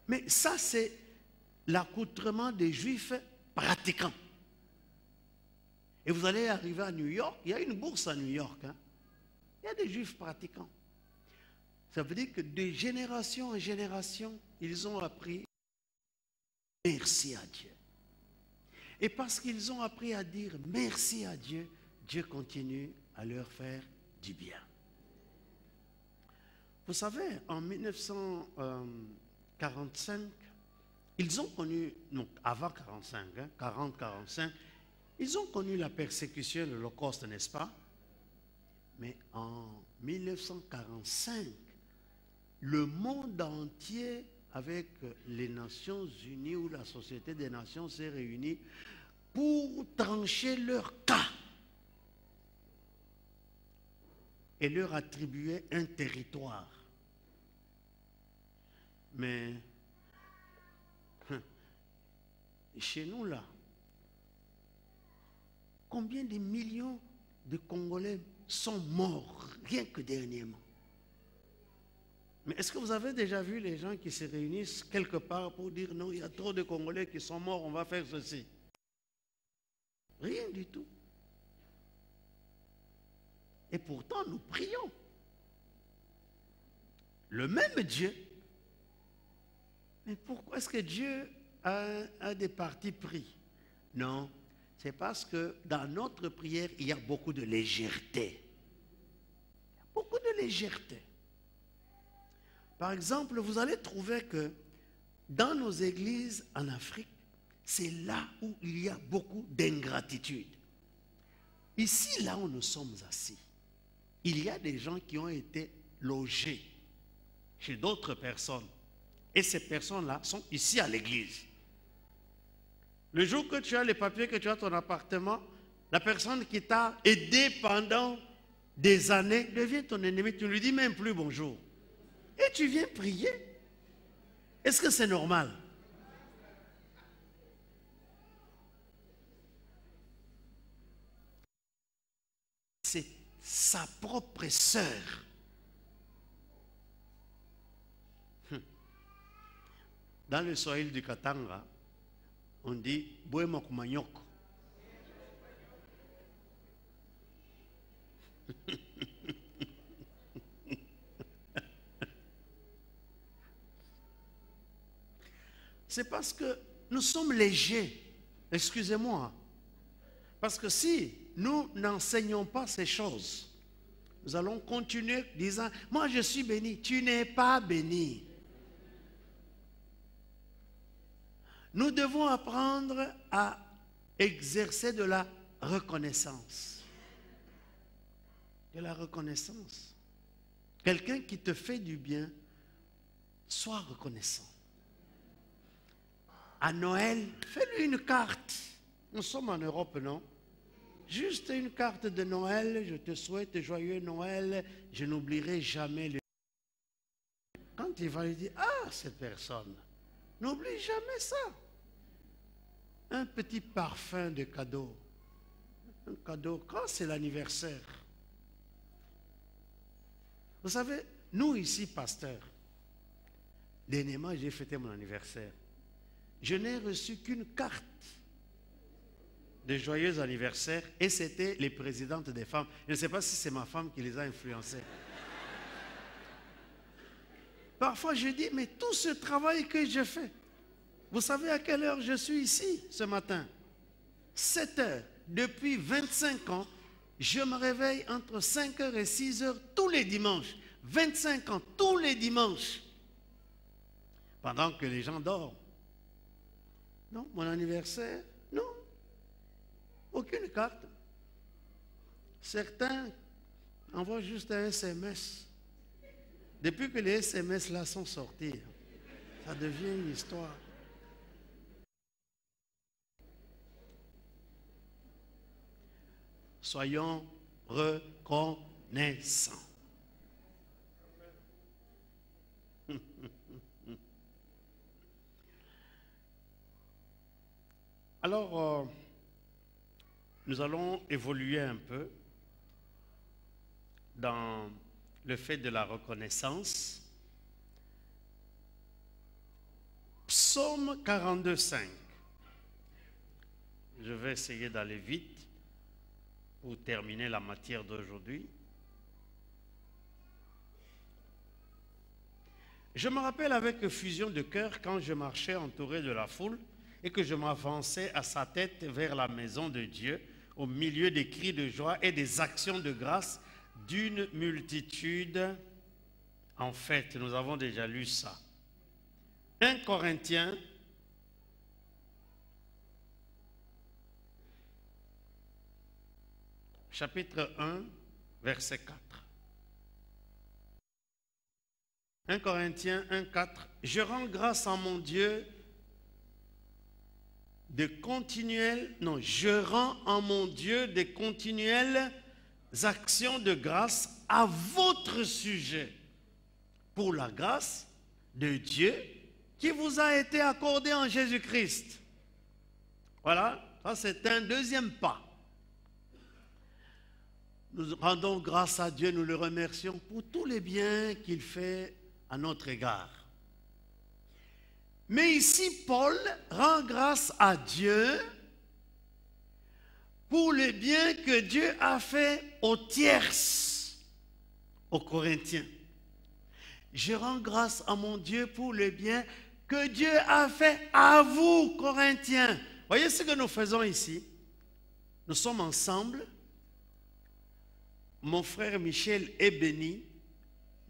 Mais ça, c'est l'accoutrement des juifs pratiquants. Et vous allez arriver à New York, il y a une bourse à New York. Hein? Il y a des juifs pratiquants. Ça veut dire que de génération en génération, ils ont appris merci à Dieu. Et parce qu'ils ont appris à dire merci à Dieu, Dieu continue à leur faire du bien. Vous savez, en 1945, ils ont connu, non, avant 45, hein, 40-45, ils ont connu la persécution, l'Holocauste, n'est-ce pas? Mais en 1945, le monde entier, avec les Nations Unies ou la Société des Nations, s'est réunie pour trancher leur cas et leur attribuer un territoire. Mais chez nous là, combien de millions de Congolais sont morts, rien que dernièrement? Mais est-ce que vous avez déjà vu les gens qui se réunissent quelque part pour dire non, il y a trop de Congolais qui sont morts, on va faire ceci? Rien du tout. Et pourtant, nous prions. Le même Dieu. Mais pourquoi est-ce que Dieu a des partis pris? Non, c'est parce que dans notre prière, il y a beaucoup de légèreté. Beaucoup de légèreté. Par exemple, vous allez trouver que dans nos églises en Afrique, c'est là où il y a beaucoup d'ingratitude. Ici, là où nous sommes assis, il y a des gens qui ont été logés chez d'autres personnes. Et ces personnes-là sont ici à l'église. Le jour que tu as les papiers, que tu as ton appartement, la personne qui t'a aidé pendant des années devient ton ennemi. Tu ne lui dis même plus bonjour. Et tu viens prier. Est-ce que c'est normal? C'est sa propre sœur. Dans le Swahili du Katanga, on dit « Bouemok Manyok ». C'est parce que nous sommes légers. Excusez-moi. Parce que si nous n'enseignons pas ces choses, nous allons continuer disant « Moi je suis béni ». Tu n'es pas béni. Nous devons apprendre à exercer de la reconnaissance. De la reconnaissance. Quelqu'un qui te fait du bien, sois reconnaissant. À Noël, fais-lui une carte. Nous sommes en Europe, non? Juste une carte de Noël. Je te souhaite joyeux Noël. Je n'oublierai jamais le... Quand il va lui dire, ah, cette personne, n'oublie jamais ça. Un petit parfum de cadeau. Un cadeau, quand c'est l'anniversaire. Vous savez, nous ici, pasteurs, dernièrement, j'ai fêté mon anniversaire. Je n'ai reçu qu'une carte de joyeux anniversaire et c'était les présidentes des femmes. Je ne sais pas si c'est ma femme qui les a influencées. Parfois, je dis, mais tout ce travail que je fais, vous savez à quelle heure je suis ici ce matin? 7 heures. Depuis 25 ans, je me réveille entre 5 heures et 6 heures tous les dimanches. 25 ans, tous les dimanches. Pendant que les gens dorment. Non, mon anniversaire, non. Aucune carte. Certains envoient juste un SMS. Depuis que les SMS là sont sortis, ça devient une histoire. Soyons reconnaissants. Alors, nous allons évoluer un peu dans le fait de la reconnaissance. Psaume 42, 5. Je vais essayer d'aller vite pour terminer la matière d'aujourd'hui. Je me rappelle avec fusion de cœur quand je marchais entouré de la foule et que je m'avançais à sa tête vers la maison de Dieu, au milieu des cris de joie et des actions de grâce d'une multitude. En fait, nous avons déjà lu ça. 1 Corinthiens, chapitre 1, verset 4. 1 Corinthiens 1, 4. Je rends grâce à mon Dieu je rends en mon Dieu des continuelles actions de grâce à votre sujet pour la grâce de Dieu qui vous a été accordée en Jésus-Christ. Voilà, ça c'est un deuxième pas. Nous rendons grâce à Dieu, nous le remercions pour tous les biens qu'il fait à notre égard. Mais ici, Paul rend grâce à Dieu pour les biens que Dieu a fait aux tierces, aux Corinthiens. Je rends grâce à mon Dieu pour les biens que Dieu a fait à vous, Corinthiens. Voyez ce que nous faisons ici. Nous sommes ensemble. Mon frère Michel est béni.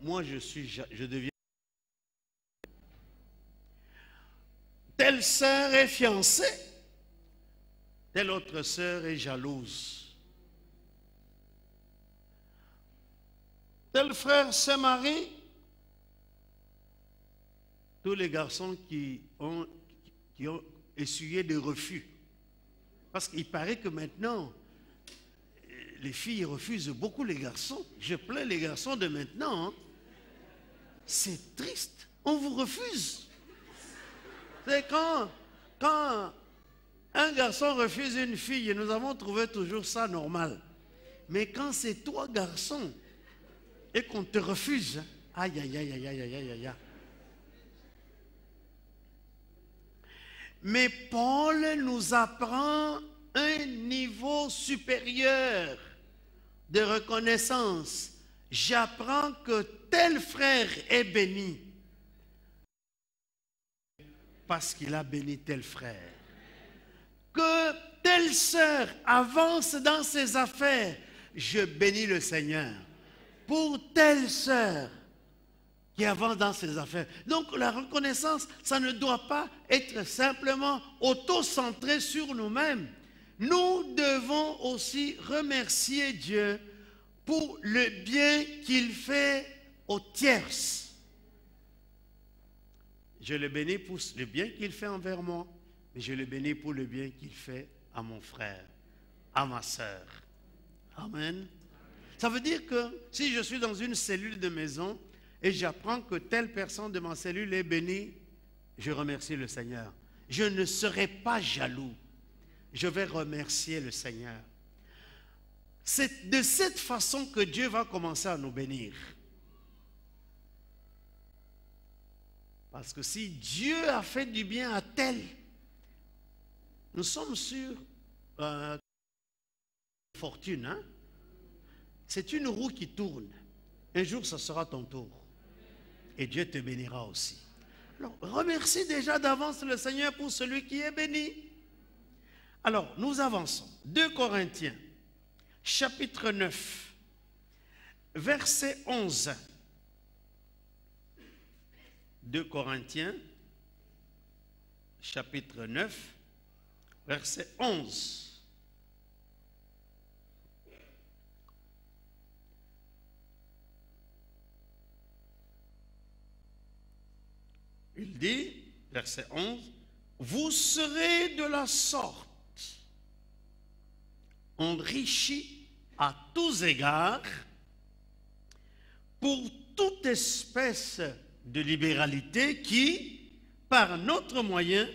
Moi, je deviens. Telle sœur est fiancée. Telle autre sœur est jalouse. Tel frère se marie. Tous les garçons qui ont essuyé des refus. Parce qu'il paraît que maintenant, les filles refusent beaucoup les garçons. Je plains les garçons de maintenant. Hein. C'est triste. On vous refuse. C'est quand un garçon refuse une fille, nous avons trouvé toujours ça normal. Mais quand c'est toi, garçon, et qu'on te refuse, aïe, aïe, aïe, aïe, aïe, aïe, aïe, aïe. Mais Paul nous apprend un niveau supérieur de reconnaissance. J'apprends que tel frère est béni parce qu'il a béni tel frère. Que telle sœur avance dans ses affaires. Je bénis le Seigneur pour telle sœur qui avance dans ses affaires. Donc la reconnaissance, ça ne doit pas être simplement auto-centré sur nous-mêmes. Nous devons aussi remercier Dieu pour le bien qu'il fait aux tierces. Je le bénis pour le bien qu'il fait envers moi, mais je le bénis pour le bien qu'il fait à mon frère, à ma sœur. Amen. Ça veut dire que si je suis dans une cellule de maison et j'apprends que telle personne de ma cellule est bénie, je remercie le Seigneur. Je ne serai pas jaloux. Je vais remercier le Seigneur. C'est de cette façon que Dieu va commencer à nous bénir. Parce que si Dieu a fait du bien à tel, nous sommes sur fortune. Hein? C'est une roue qui tourne. Un jour, ce sera ton tour. Et Dieu te bénira aussi. Alors, remercie déjà d'avance le Seigneur pour celui qui est béni. Alors, nous avançons. 2 Corinthiens, chapitre 9, verset 11. 2 Corinthiens, chapitre 9, verset 11. Il dit, verset 11, « Vous serez de la sorte enrichis à tous égards pour toute espèce de libéralité qui, par notre moyen,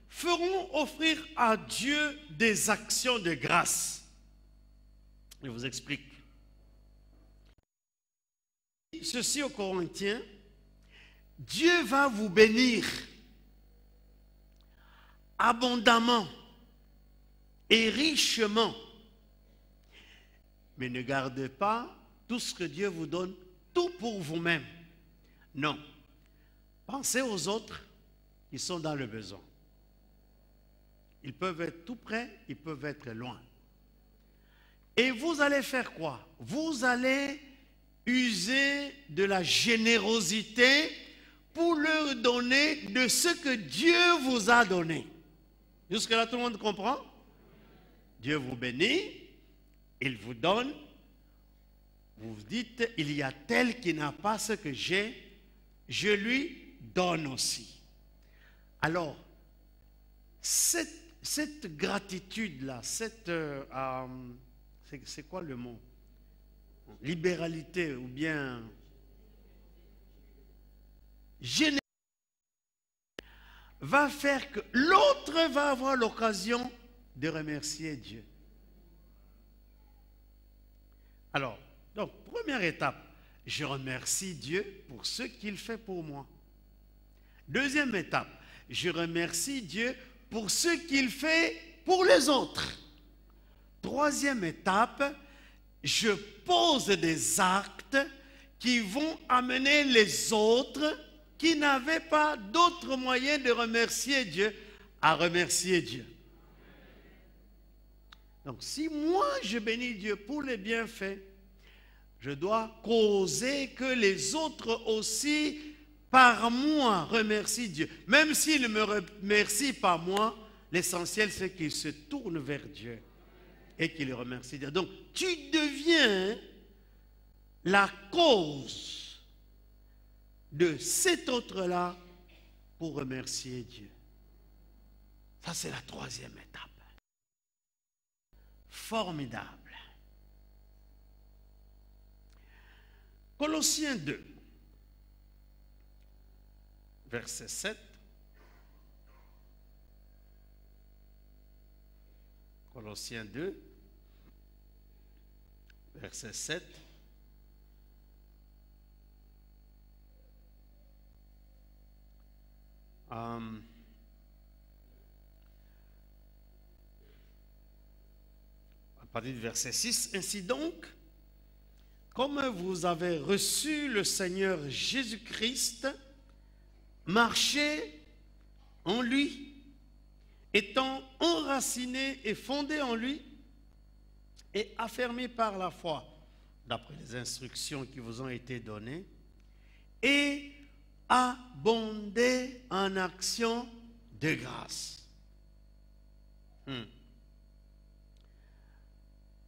feront offrir à Dieu des actions de grâce. » Je vous explique. Ceci aux Corinthiens, Dieu va vous bénir abondamment et richement. Mais ne gardez pas tout ce que Dieu vous donne, tout pour vous-même. Non. Pensez aux autres qui sont dans le besoin. Ils peuvent être tout près, ils peuvent être loin. Et vous allez faire quoi? Vous allez user de la générosité pour leur donner de ce que Dieu vous a donné. Jusque-là, tout le monde comprend? Dieu vous bénit, il vous donne. Vous vous dites, il y a tel qui n'a pas ce que j'ai, je lui donne aussi. Alors, cette gratitude-là, c'est quoi le mot? Libéralité ou bien générosité va faire que l'autre va avoir l'occasion de remercier Dieu. Alors, donc, première étape, je remercie Dieu pour ce qu'il fait pour moi. Deuxième étape, je remercie Dieu pour ce qu'il fait pour les autres. Troisième étape, je pose des actes qui vont amener les autres qui n'avaient pas d'autre moyen de remercier Dieu à remercier Dieu. Donc, si moi je bénis Dieu pour les bienfaits, je dois causer que les autres aussi, par moi, remercient Dieu. Même s'ils ne me remercient pas moi, l'essentiel c'est qu'ils se tournent vers Dieu et qu'ils remercient Dieu. Donc, tu deviens la cause de cet autre-là pour remercier Dieu. Ça, c'est la troisième étape. Formidable. Colossiens 2, verset 7. Colossiens 2, verset 7. À partir du verset 6, ainsi donc, comme vous avez reçu le Seigneur Jésus-Christ, marchez en lui, étant enracinés et fondés en lui, et affermis par la foi, d'après les instructions qui vous ont été données, et abondez en actions de grâce.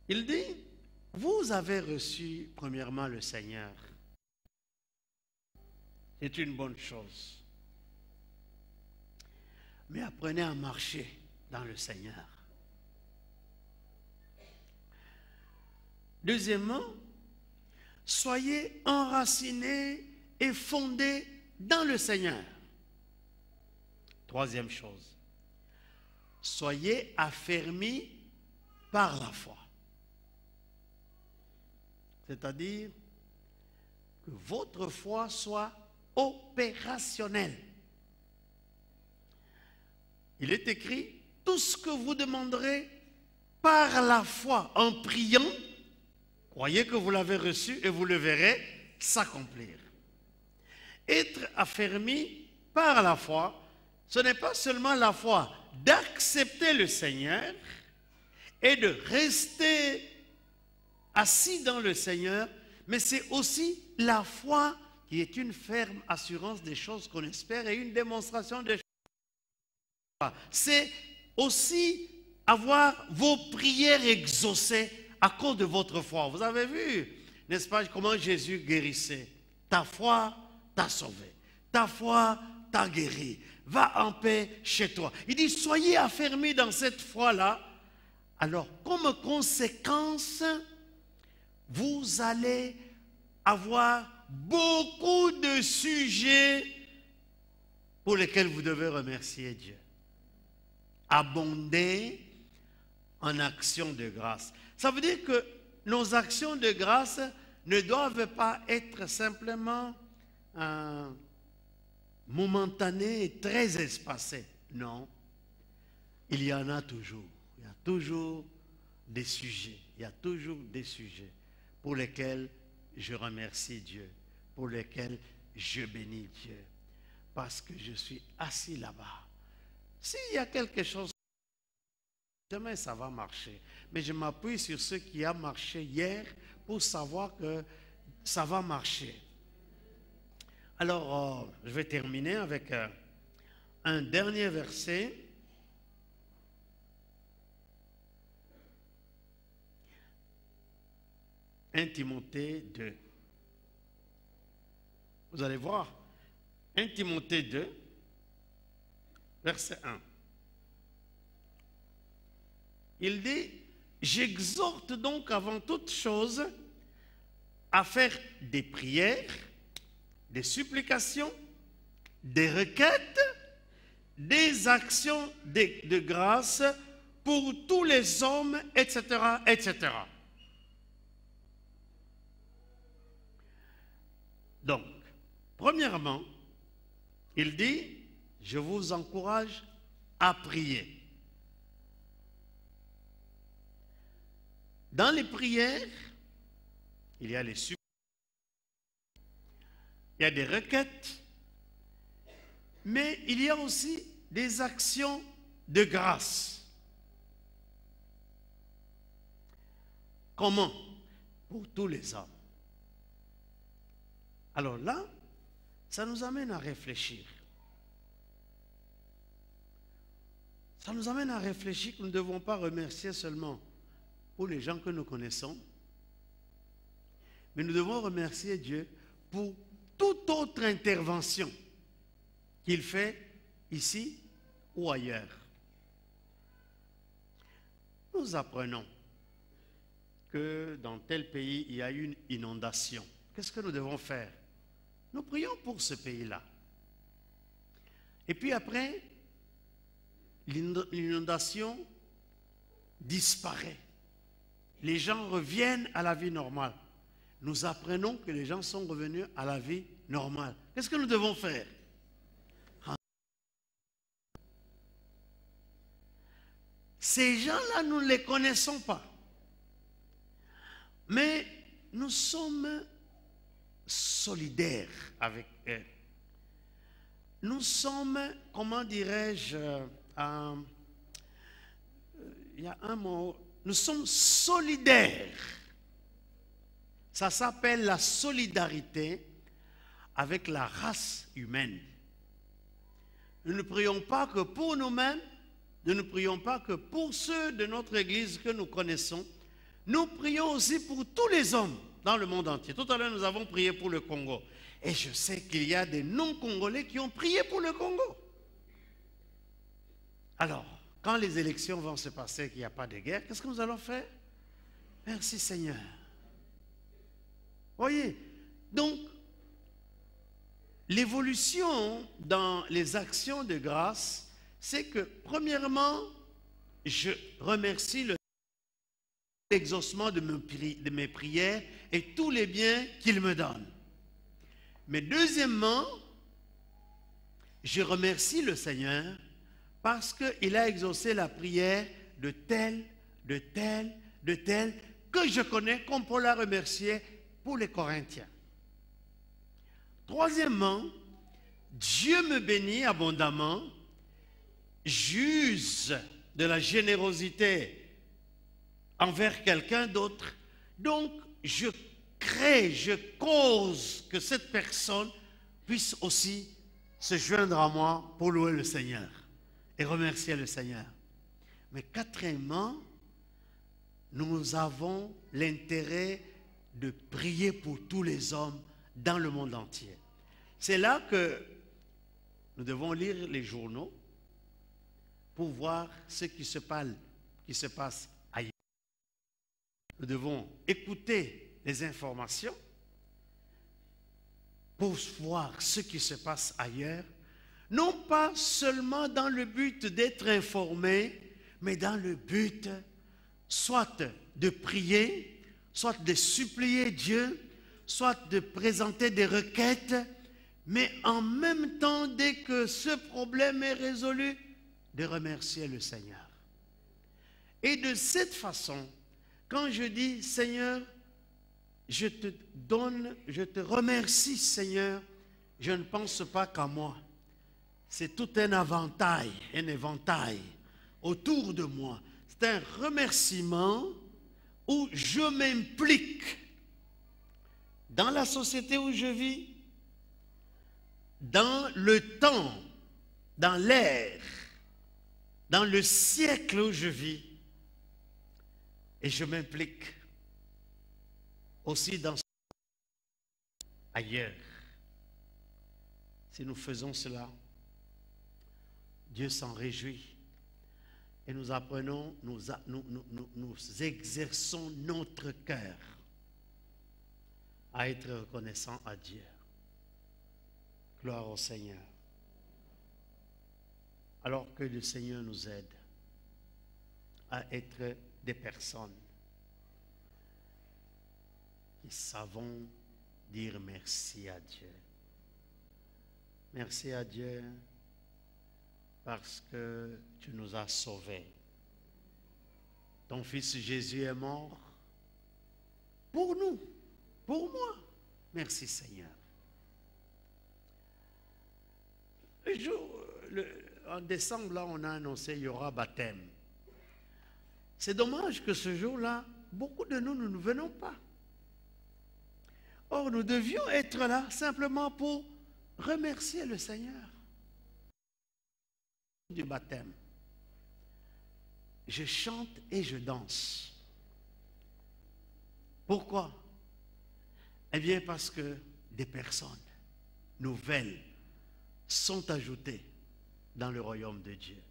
Il dit, vous avez reçu premièrement le Seigneur. C'est une bonne chose. Mais apprenez à marcher dans le Seigneur. Deuxièmement, soyez enracinés et fondés dans le Seigneur. Troisième chose, soyez affermis par la foi. C'est-à-dire que votre foi soit opérationnelle. Il est écrit, tout ce que vous demanderez par la foi, en priant, croyez que vous l'avez reçu et vous le verrez s'accomplir. Être affermi par la foi, ce n'est pas seulement la foi d'accepter le Seigneur et de rester assis dans le Seigneur, mais c'est aussi la foi qui est une ferme assurance des choses qu'on espère et une démonstration des choses. C'est aussi avoir vos prières exaucées à cause de votre foi. Vous avez vu, n'est-ce pas, comment Jésus guérissait. Ta foi t'a sauvé. Ta foi t'a guéri. Va en paix chez toi. Il dit, soyez affermis dans cette foi-là. Alors, comme conséquence, vous allez avoir beaucoup de sujets pour lesquels vous devez remercier Dieu. Abonder en actions de grâce. Ça veut dire que nos actions de grâce ne doivent pas être simplement momentanées et très espacées. Non. Il y en a toujours. Il y a toujours des sujets. Il y a toujours des sujets pour lesquels je remercie Dieu, pour lesquels je bénis Dieu, parce que je suis assis là-bas. S'il y a quelque chose, demain ça va marcher. Mais je m'appuie sur ce qui a marché hier pour savoir que ça va marcher. Alors, je vais terminer avec un dernier verset. 1 Timothée 2. Vous allez voir, 1 Timothée 2, verset 1. Il dit, j'exhorte donc avant toute chose à faire des prières, des supplications, des requêtes, des actions de grâce pour tous les hommes, etc., etc. Donc, premièrement, il dit, je vous encourage à prier. Dans les prières, il y a les supplications, il y a des requêtes, mais il y a aussi des actions de grâce. Comment? Pour tous les hommes. Alors là, ça nous amène à réfléchir. Ça nous amène à réfléchir que nous ne devons pas remercier seulement pour les gens que nous connaissons, mais nous devons remercier Dieu pour toute autre intervention qu'il fait ici ou ailleurs. Nous apprenons que dans tel pays, il y a eu une inondation. Qu'est-ce que nous devons faire? Nous prions pour ce pays-là. Et puis après, l'inondation disparaît. Les gens reviennent à la vie normale. Nous apprenons que les gens sont revenus à la vie normale. Qu'est-ce que nous devons faire? Ces gens-là, nous ne les connaissons pas. Mais nous sommes solidaires avec eux. Nous sommes, comment dirais-je, il y a un mot, nous sommes solidaires. Ça s'appelle la solidarité avec la race humaine. Nous ne prions pas que pour nous-mêmes, nous ne prions pas que pour ceux de notre Église que nous connaissons, nous prions aussi pour tous les hommes dans le monde entier. Tout à l'heure, nous avons prié pour le Congo. Et je sais qu'il y a des non-congolais qui ont prié pour le Congo. Alors, quand les élections vont se passer et qu'il n'y a pas de guerre, qu'est-ce que nous allons faire? Merci Seigneur. Voyez, donc, l'évolution dans les actions de grâce, c'est que, premièrement, je remercie l'exaucement de mes prières et tous les biens qu'il me donne. Mais deuxièmement, je remercie le Seigneur parce qu'il a exaucé la prière de tel, que je connais, comme Paul a remercié pour les Corinthiens. Troisièmement, Dieu me bénit abondamment, j'use de la générosité envers quelqu'un d'autre. Donc, je cause que cette personne puisse aussi se joindre à moi pour louer le Seigneur et remercier le Seigneur. Mais quatrièmement, nous avons l'intérêt de prier pour tous les hommes dans le monde entier. C'est là que nous devons lire les journaux pour voir ce qui se passe ailleurs. Nous devons écouter les informations pour voir ce qui se passe ailleurs, non pas seulement dans le but d'être informé, mais dans le but soit de prier, soit de supplier Dieu, soit de présenter des requêtes, mais en même temps, dès que ce problème est résolu, de remercier le Seigneur. Et de cette façon, quand je dis Seigneur, je te remercie Seigneur, je ne pense pas qu'à moi. C'est tout un éventail autour de moi. C'est un remerciement où je m'implique dans la société où je vis, dans le temps, dans l'ère, dans le siècle où je vis, et je m'implique aussi dans ailleurs. Si nous faisons cela, Dieu s'en réjouit. Et nous apprenons, nous exerçons notre cœur à être reconnaissant à Dieu. Gloire au Seigneur. Alors que le Seigneur nous aide. à être des personnes qui savons dire merci à Dieu. Merci à Dieu parce que tu nous as sauvés. Ton fils Jésus est mort pour nous, pour moi. Merci Seigneur. En décembre, là, on a annoncé qu'il y aura baptême. C'est dommage que ce jour-là, beaucoup de nous, nous ne venons pas. Or, nous devions être là simplement pour remercier le Seigneur du baptême. Je chante et je danse. Pourquoi? Eh bien, parce que des personnes nouvelles sont ajoutées dans le royaume de Dieu.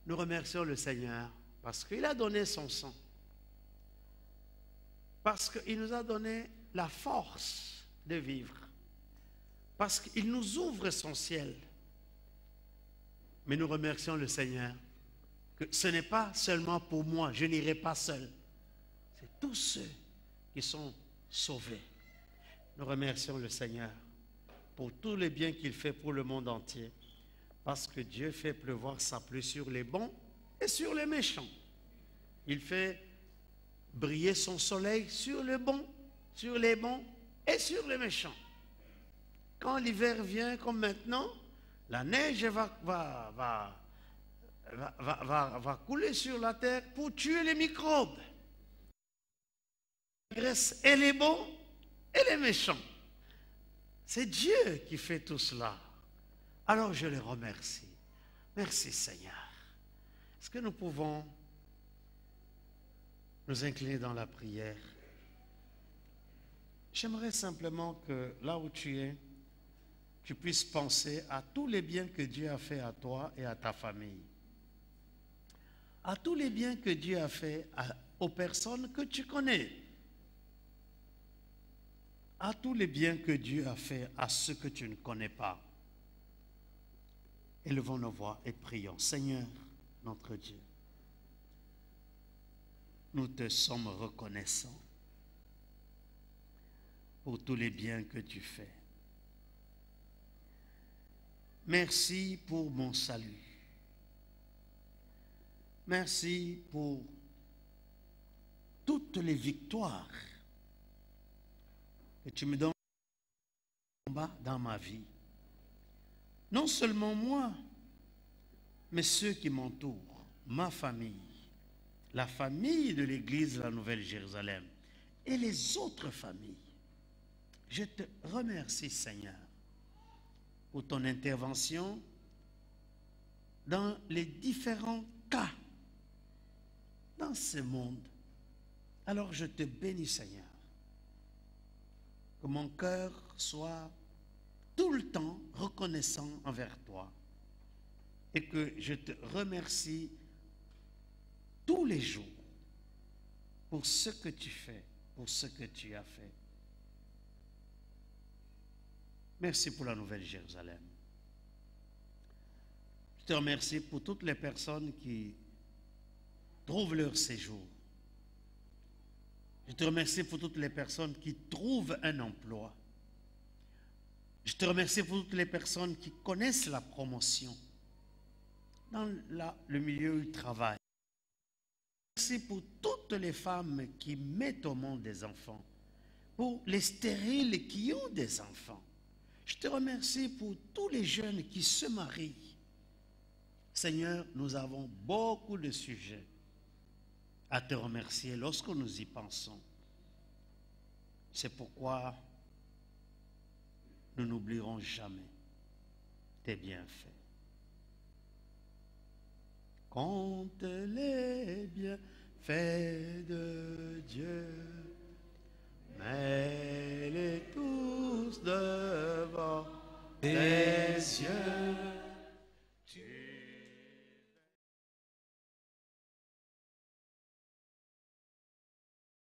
Nous remercions le Seigneur parce qu'il a donné son sang. Parce qu'il nous a donné la force de vivre. Parce qu'il nous ouvre son ciel. Mais nous remercions le Seigneur que ce n'est pas seulement pour moi, je n'irai pas seul. C'est tous ceux qui sont sauvés. Nous remercions le Seigneur pour tous les biens qu'il fait pour le monde entier. Parce que Dieu fait pleuvoir sa pluie sur les bons et sur les méchants. Il fait briller son soleil sur les bons et sur les méchants. Quand l'hiver vient comme maintenant, la neige va couler sur la terre pour tuer les microbes. Et les bons et les méchants. C'est Dieu qui fait tout cela. Alors je les remercie. Merci Seigneur. Est-ce que nous pouvons nous incliner dans la prière? J'aimerais simplement que là où tu es, tu puisses penser à tous les biens que Dieu a fait à toi et à ta famille. À tous les biens que Dieu a fait aux personnes que tu connais. À tous les biens que Dieu a fait à ceux que tu ne connais pas. Élevons nos voix et prions. Seigneur, notre Dieu, nous te sommes reconnaissants pour tous les biens que tu fais. Merci pour mon salut. Merci pour toutes les victoires que tu me donnes dans ma vie. Non seulement moi, mais ceux qui m'entourent, ma famille, la famille de l'Église de la Nouvelle-Jérusalem et les autres familles. Je te remercie, Seigneur, pour ton intervention dans les différents cas dans ce monde. Alors je te bénis, Seigneur, que mon cœur soit tout le temps reconnaissant envers toi et que je te remercie tous les jours pour ce que tu fais, pour ce que tu as fait. Merci pour la Nouvelle-Jérusalem. Je te remercie pour toutes les personnes qui trouvent leur séjour. Je te remercie pour toutes les personnes qui trouvent un emploi. Je te remercie pour toutes les personnes qui connaissent la promotion dans le milieu du travail. Merci pour toutes les femmes qui mettent au monde des enfants, pour les stériles qui ont des enfants. Je te remercie pour tous les jeunes qui se marient. Seigneur, nous avons beaucoup de sujets à te remercier lorsque nous y pensons. C'est pourquoi nous n'oublierons jamais tes bienfaits. Compte les bienfaits de Dieu, mets-les tous devant tes yeux.